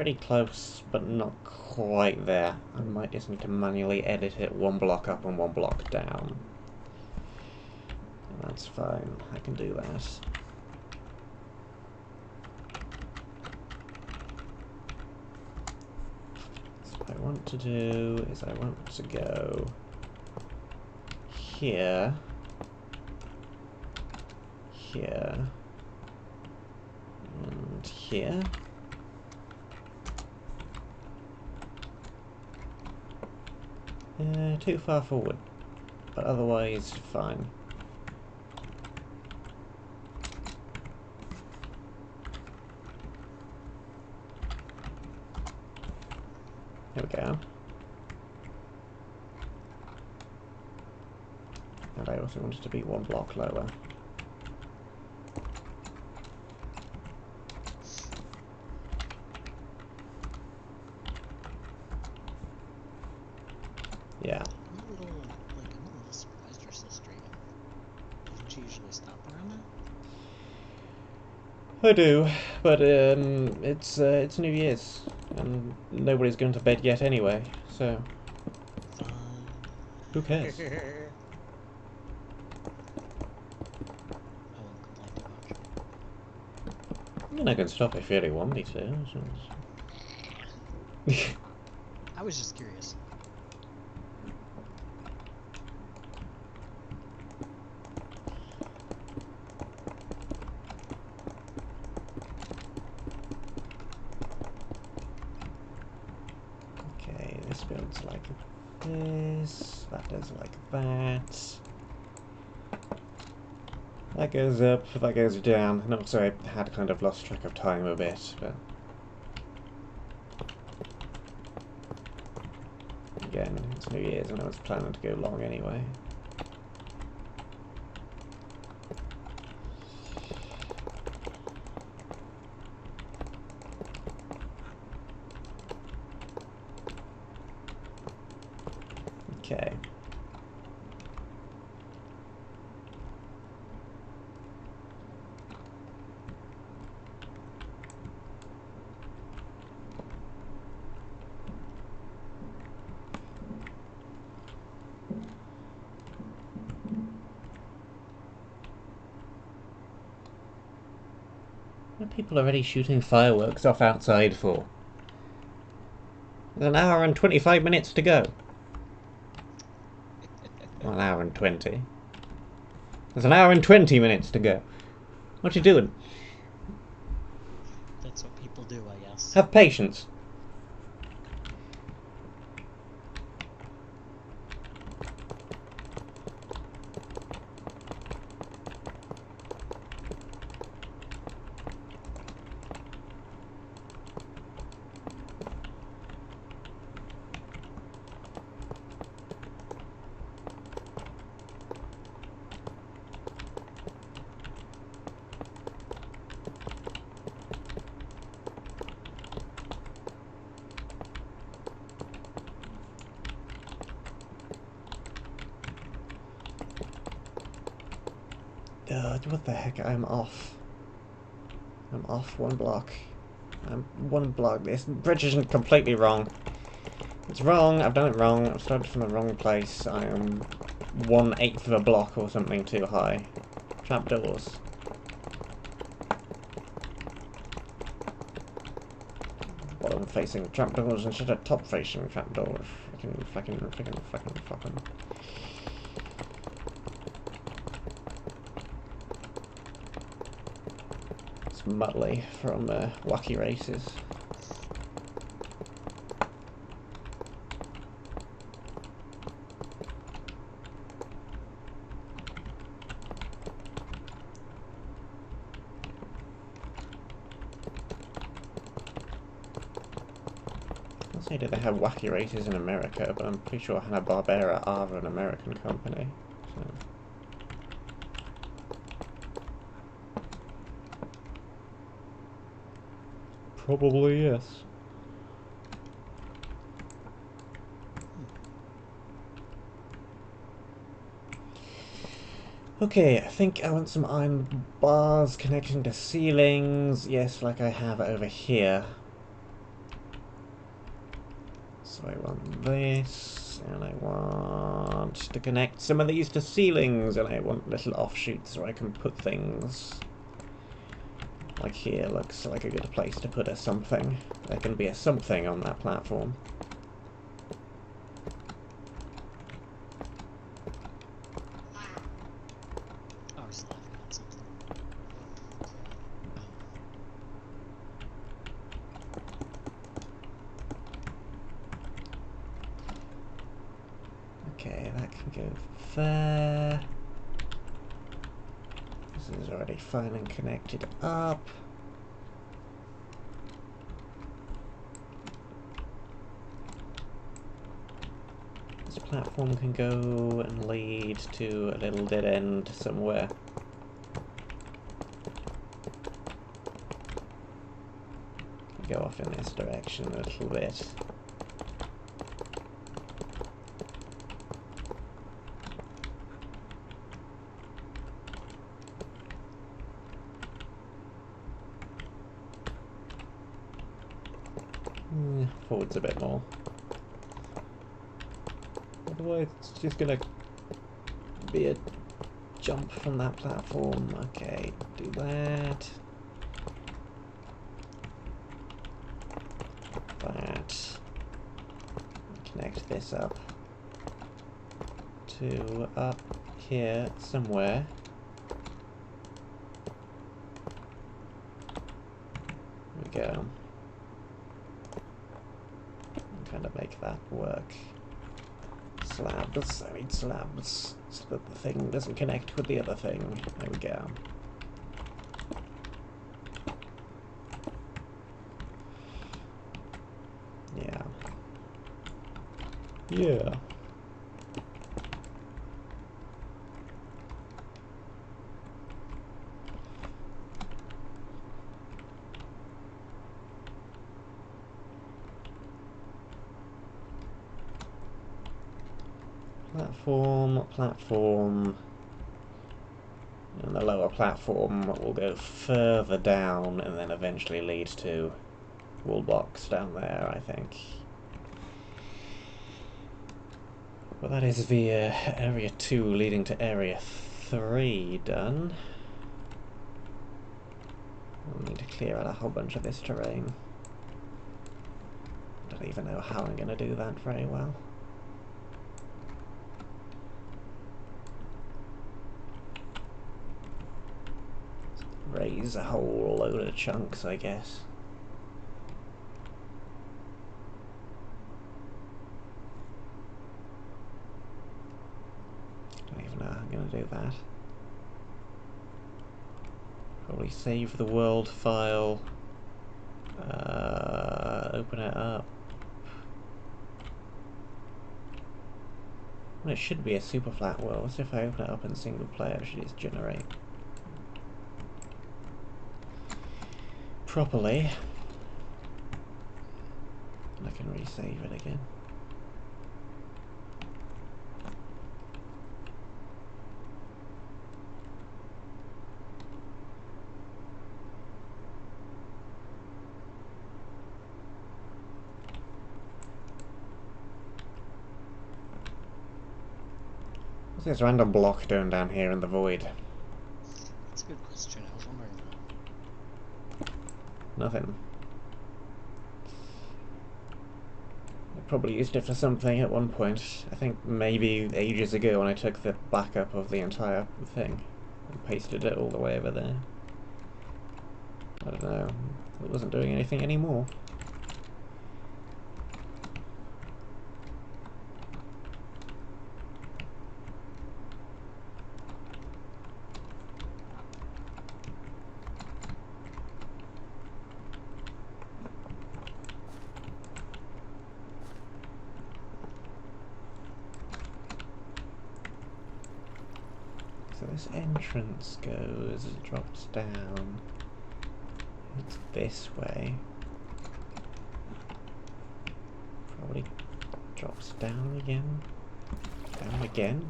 [SPEAKER 1] pretty close, but not quite there. I might just need to manually edit it one block up and one block down. And that's fine, I can do that. So what I want to do is I want to go here, here, and here. Too far forward, but otherwise fine. There we go. And I also wanted to be one block lower. Yeah.
[SPEAKER 2] I'm a little surprised you're still streaming. Doesn't she usually stop around that?
[SPEAKER 1] I do, but it's New Year's, and nobody's going to bed yet anyway, so who cares?
[SPEAKER 2] I won't complain too much.
[SPEAKER 1] I mean, I can stop if you really want me to.
[SPEAKER 2] I was just curious.
[SPEAKER 1] Okay, this builds like this, that does like that. That goes up, that goes down, and also I had kind of lost track of time a bit, but again, it's New Year's and I was planning to go long anyway. Okay. What are people already shooting fireworks off outside for? There's an hour and 25 minutes to go. Well, an hour and 20. There's an hour and 20 minutes to go. What you doing?
[SPEAKER 2] That's what people do, I guess.
[SPEAKER 1] Have patience. What the heck? I'm off. I'm off one block. I'm one block. This bridge isn't completely wrong. It's wrong. I've done it wrong. I've started from the wrong place. I am 1/8 of a block or something too high. Trapdoors. Bottom facing trapdoors instead of top facing trapdoors. Fucking. It's Muttley from Wacky Races. I'll say that they have Wacky Races in America, but I'm pretty sure Hanna-Barbera are an American company. So. Probably yes. Okay, I think I want some iron bars connecting to ceilings. Yes, like I have over here. I want this, and I want to connect some of these to ceilings, and I want little offshoots where I can put things. Like here looks like a good place to put a something. There can be a something on that platform.
[SPEAKER 2] I was laughing at something.
[SPEAKER 1] Okay, that can go there. This is already fine and connected up. This platform can go and lead to a little dead end somewhere. Go off in this direction a little bit. Forwards a bit more. Otherwise, it's just gonna be a jump from that platform. Okay, do that. That. Connect this up to up here somewhere. There we go. Kind of make that work. Slabs, I need slabs, so that the thing doesn't connect with the other thing. There we go. Yeah. Yeah. Platform, and the lower platform will go further down and then eventually lead to wall box down there, I think. Well, that is the area 2 leading to area 3 done. We'll need to clear out a whole bunch of this terrain. Don't even know how I'm going to do that very well. Raise a whole load of chunks, I guess. Don't even know how I'm going to do that. Probably save the world file. Open it up. Well, it should be a super flat world, so if I open it up in single player, it should just generate properly. And I can resave it again. What's this random block doing down here in the void?
[SPEAKER 2] That's a good question. I was wondering that.
[SPEAKER 1] Nothing. I probably used it for something at one point. I think maybe ages ago when I took the backup of the entire thing and pasted it all the way over there. I don't know. It wasn't doing anything anymore. So this entrance drops down. It's this way. Probably drops down again. Down again.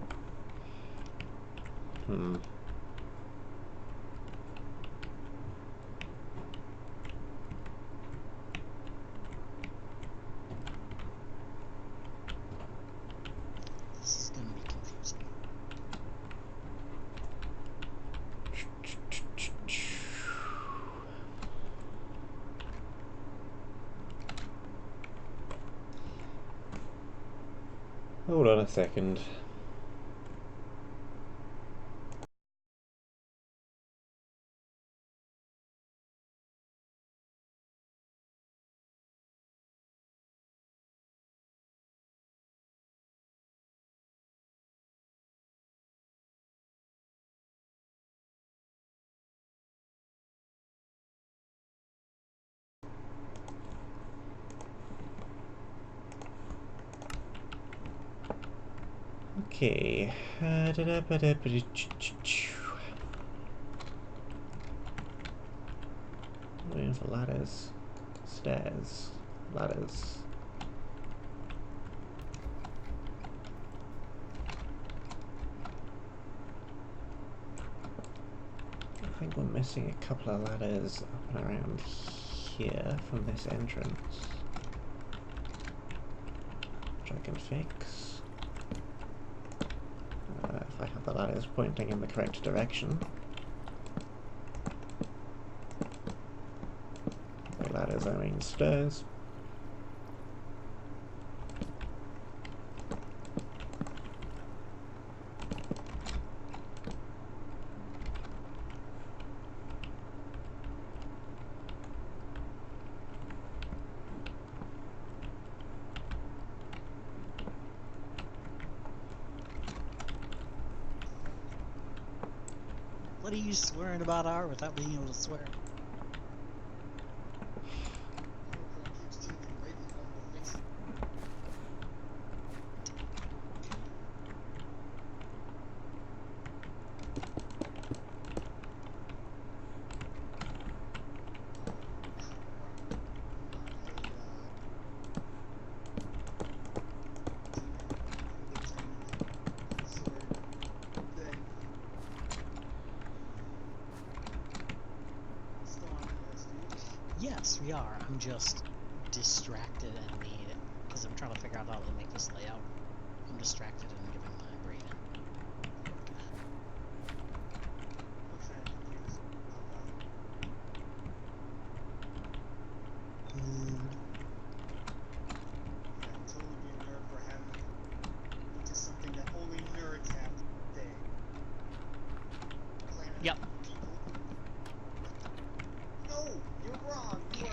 [SPEAKER 1] Hold on a second. Okay. Waiting for ladders. Stairs. Ladders. I think we're missing a couple of ladders up and around here from this entrance, which I can fix. If I have the ladders pointing in the correct direction. By ladders I mean stairs.
[SPEAKER 2] What are you swearing about R without being able to swear?
[SPEAKER 3] Microphone keeps taking right on the fix.
[SPEAKER 2] Yes, we are. I'm just distracted and need it because I'm trying to figure out how to make this layout. I'm distracted and giving my brain it. Mood.
[SPEAKER 3] Yeah, totally be a nerd for having into something that only nerds have today. Planet
[SPEAKER 2] Yep.
[SPEAKER 3] people. No, you're wrong. You are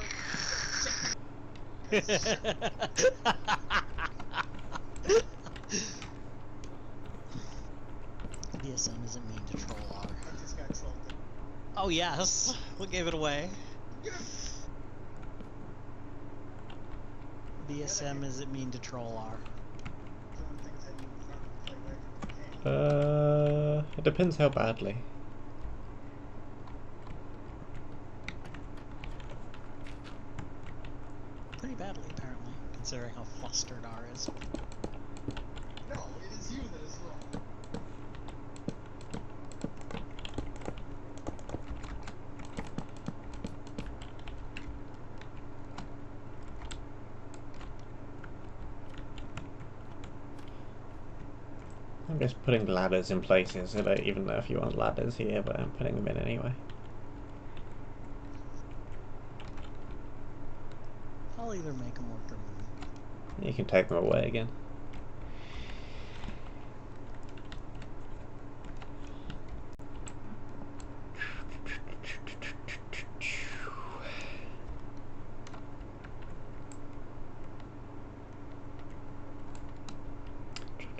[SPEAKER 2] BSM isn't mean to troll R.
[SPEAKER 3] I just got trolled.
[SPEAKER 2] Oh yes, what gave it away? BSM isn't mean to troll R.
[SPEAKER 3] Doing things that you probably play right in the game.
[SPEAKER 1] It depends how badly.
[SPEAKER 2] Pretty badly, apparently, considering how flustered R is.
[SPEAKER 3] No, it is you that is wrong.
[SPEAKER 1] I'm just putting ladders in places. I don't even know if you want ladders here, but I'm putting them in anyway.
[SPEAKER 2] I'll either make them work or move.
[SPEAKER 1] You can take them away again.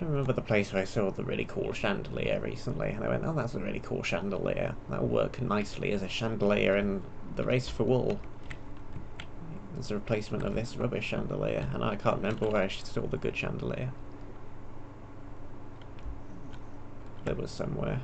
[SPEAKER 1] I remember the place where I saw the really cool chandelier recently, and I went, oh, that's a really cool chandelier. That'll work nicely as a chandelier in the race for wool. As a replacement of this rubbish chandelier, and I can't remember where I saw the good chandelier. There was somewhere.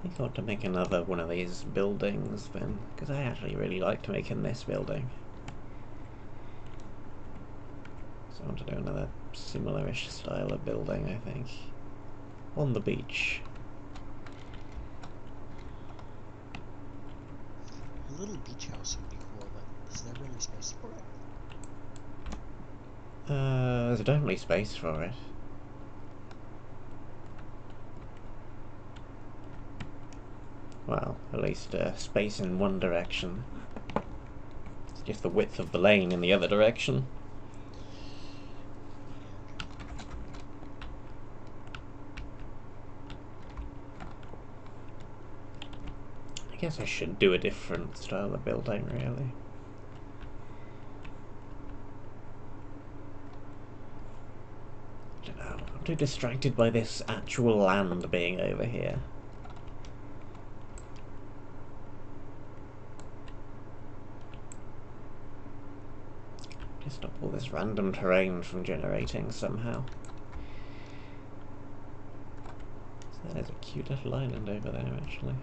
[SPEAKER 1] think I want to make another one of these buildings then, because I actually really liked making this building. So I want to do another similar-ish style of building, I think. On the beach.
[SPEAKER 2] A little beach house would be cool, but is there really space for it?
[SPEAKER 1] There's definitely space for it. Well, at least space in one direction. It's just the width of the lane in the other direction. I guess I should do a different style of building, really. I don't know. I'm too distracted by this actual land being over here. Just stop all this random terrain from generating somehow. So there's a cute little island over there, actually.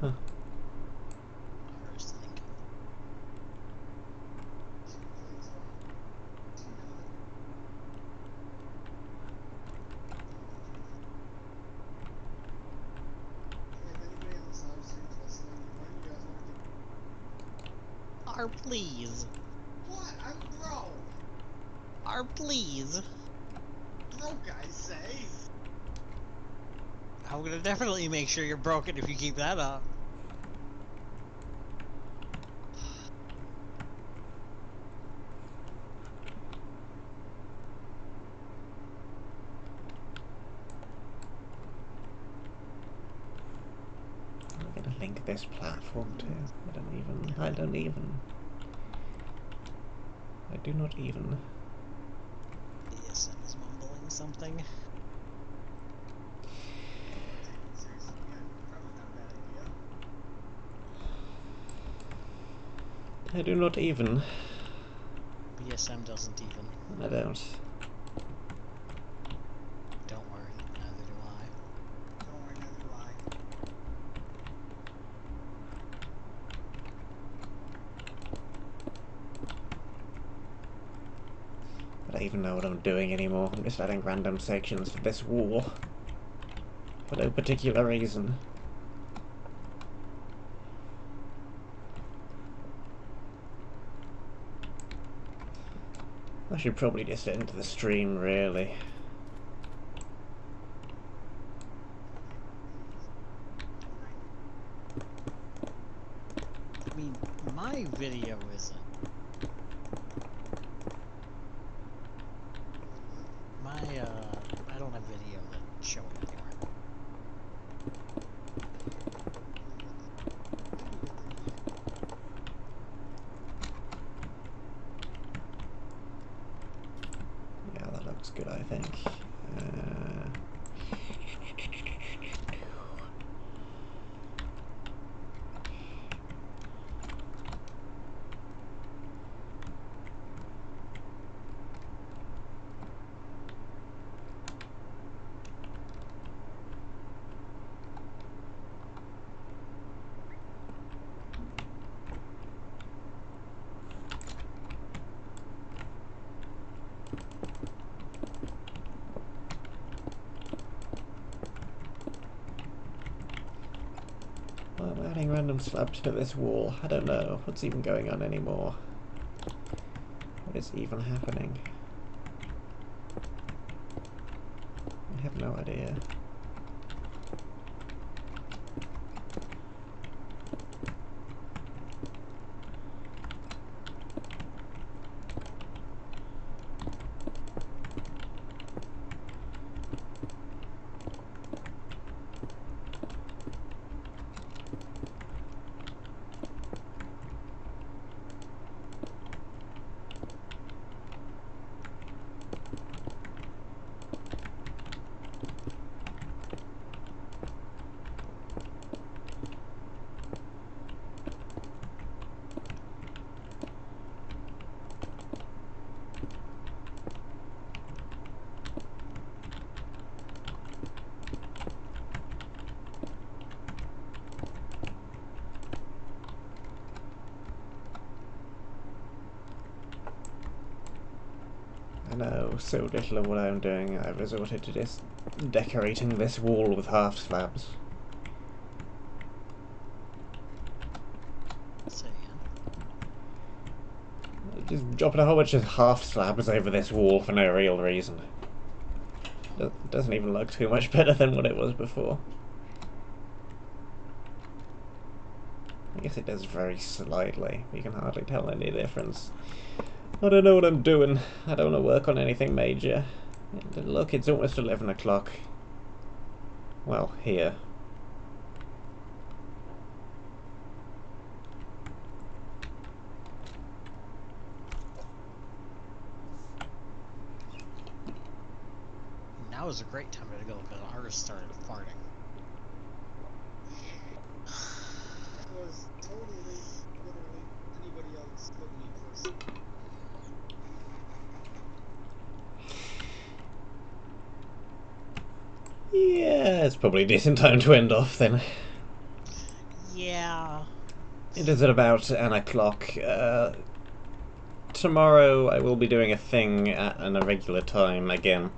[SPEAKER 1] Huh.
[SPEAKER 2] I was thinking.
[SPEAKER 3] If anybody in this live stream's listening, when you guys want to do...
[SPEAKER 2] Please.
[SPEAKER 3] What? I'm bro!
[SPEAKER 2] Please.
[SPEAKER 3] Broke, I say!
[SPEAKER 2] I'm gonna definitely make sure you're broken if you keep that up.
[SPEAKER 1] I'm gonna link this platform too. I do not even.
[SPEAKER 2] BSM is mumbling something.
[SPEAKER 3] Seriously, yeah, probably not a bad idea.
[SPEAKER 1] I do not even.
[SPEAKER 2] BSM doesn't even.
[SPEAKER 1] I don't.
[SPEAKER 2] Don't worry, neither do I.
[SPEAKER 3] Don't worry, neither do I.
[SPEAKER 1] I don't even know what I'm doing anymore. I'm just adding random sections to this wall. For no particular reason. I should probably just end the stream, really.
[SPEAKER 2] I mean, my video isn't. I don't have video that's showing anywhere.
[SPEAKER 1] Yeah, that looks good, I think. I'm adding random slabs to this wall. I don't know what's even going on anymore. What is even happening? I have no idea. know so little of what I'm doing, I've resorted to just decorating this wall with half slabs.
[SPEAKER 2] Say again.
[SPEAKER 1] Just dropping a whole bunch of half slabs over this wall for no real reason. Doesn't even look too much better than what it was before. I guess it does very slightly. You can hardly tell any difference. I don't know what I'm doing. I don't want to work on anything major. And look, it's almost 11 o'clock. Well, here.
[SPEAKER 2] Now is a great time to go because ours started farting.
[SPEAKER 3] That was totally, literally anybody else but me personally.
[SPEAKER 1] Yeah, it's probably a decent time to end off then.
[SPEAKER 2] Yeah.
[SPEAKER 1] It is at about an o'clock. Tomorrow I will be doing a thing at an irregular time again.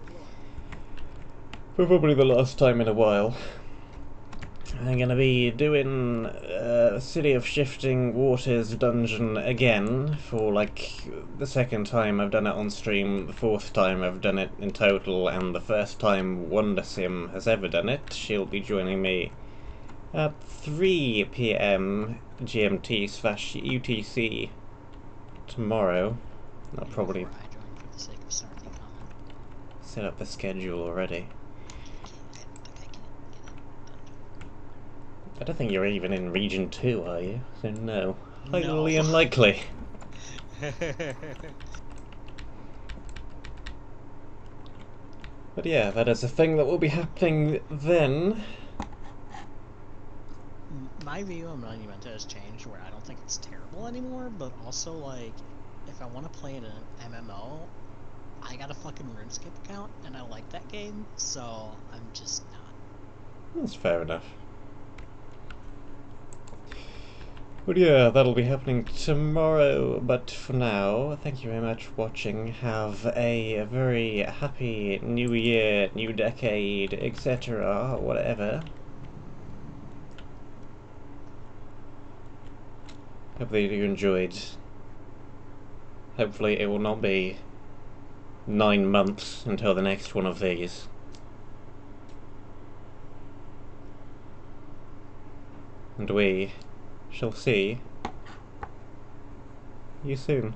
[SPEAKER 3] Yeah, what?
[SPEAKER 1] For probably the last time in a while. I'm gonna be doing City of Shifting Waters dungeon again for like the second time I've done it on stream, the fourth time I've done it in total, and the first time Wonder Sim has ever done it. She'll be joining me at 3 PM GMT/UTC tomorrow. I'll probably
[SPEAKER 2] Before I joined for the sake of starting comment.
[SPEAKER 1] set up the schedule already.
[SPEAKER 2] I don't think I can get in dungeon.
[SPEAKER 1] I don't think you're even in Region 2, are you? So no. Highly
[SPEAKER 2] No.
[SPEAKER 1] unlikely. But yeah, that is a thing that will be happening then.
[SPEAKER 2] My view on Monument has changed where I don't think it's terrible anymore, but also, like, if I want to play in an MMO, I got a fucking RuneScape account, and I like that game, so I'm just not.
[SPEAKER 1] That's fair enough. But yeah, that'll be happening tomorrow. But for now, thank you very much for watching. Have a very happy new year, new decade, etc. Whatever. Hope that you enjoyed. Hopefully it will not be 9 months until the next one of these. And we shall see you soon.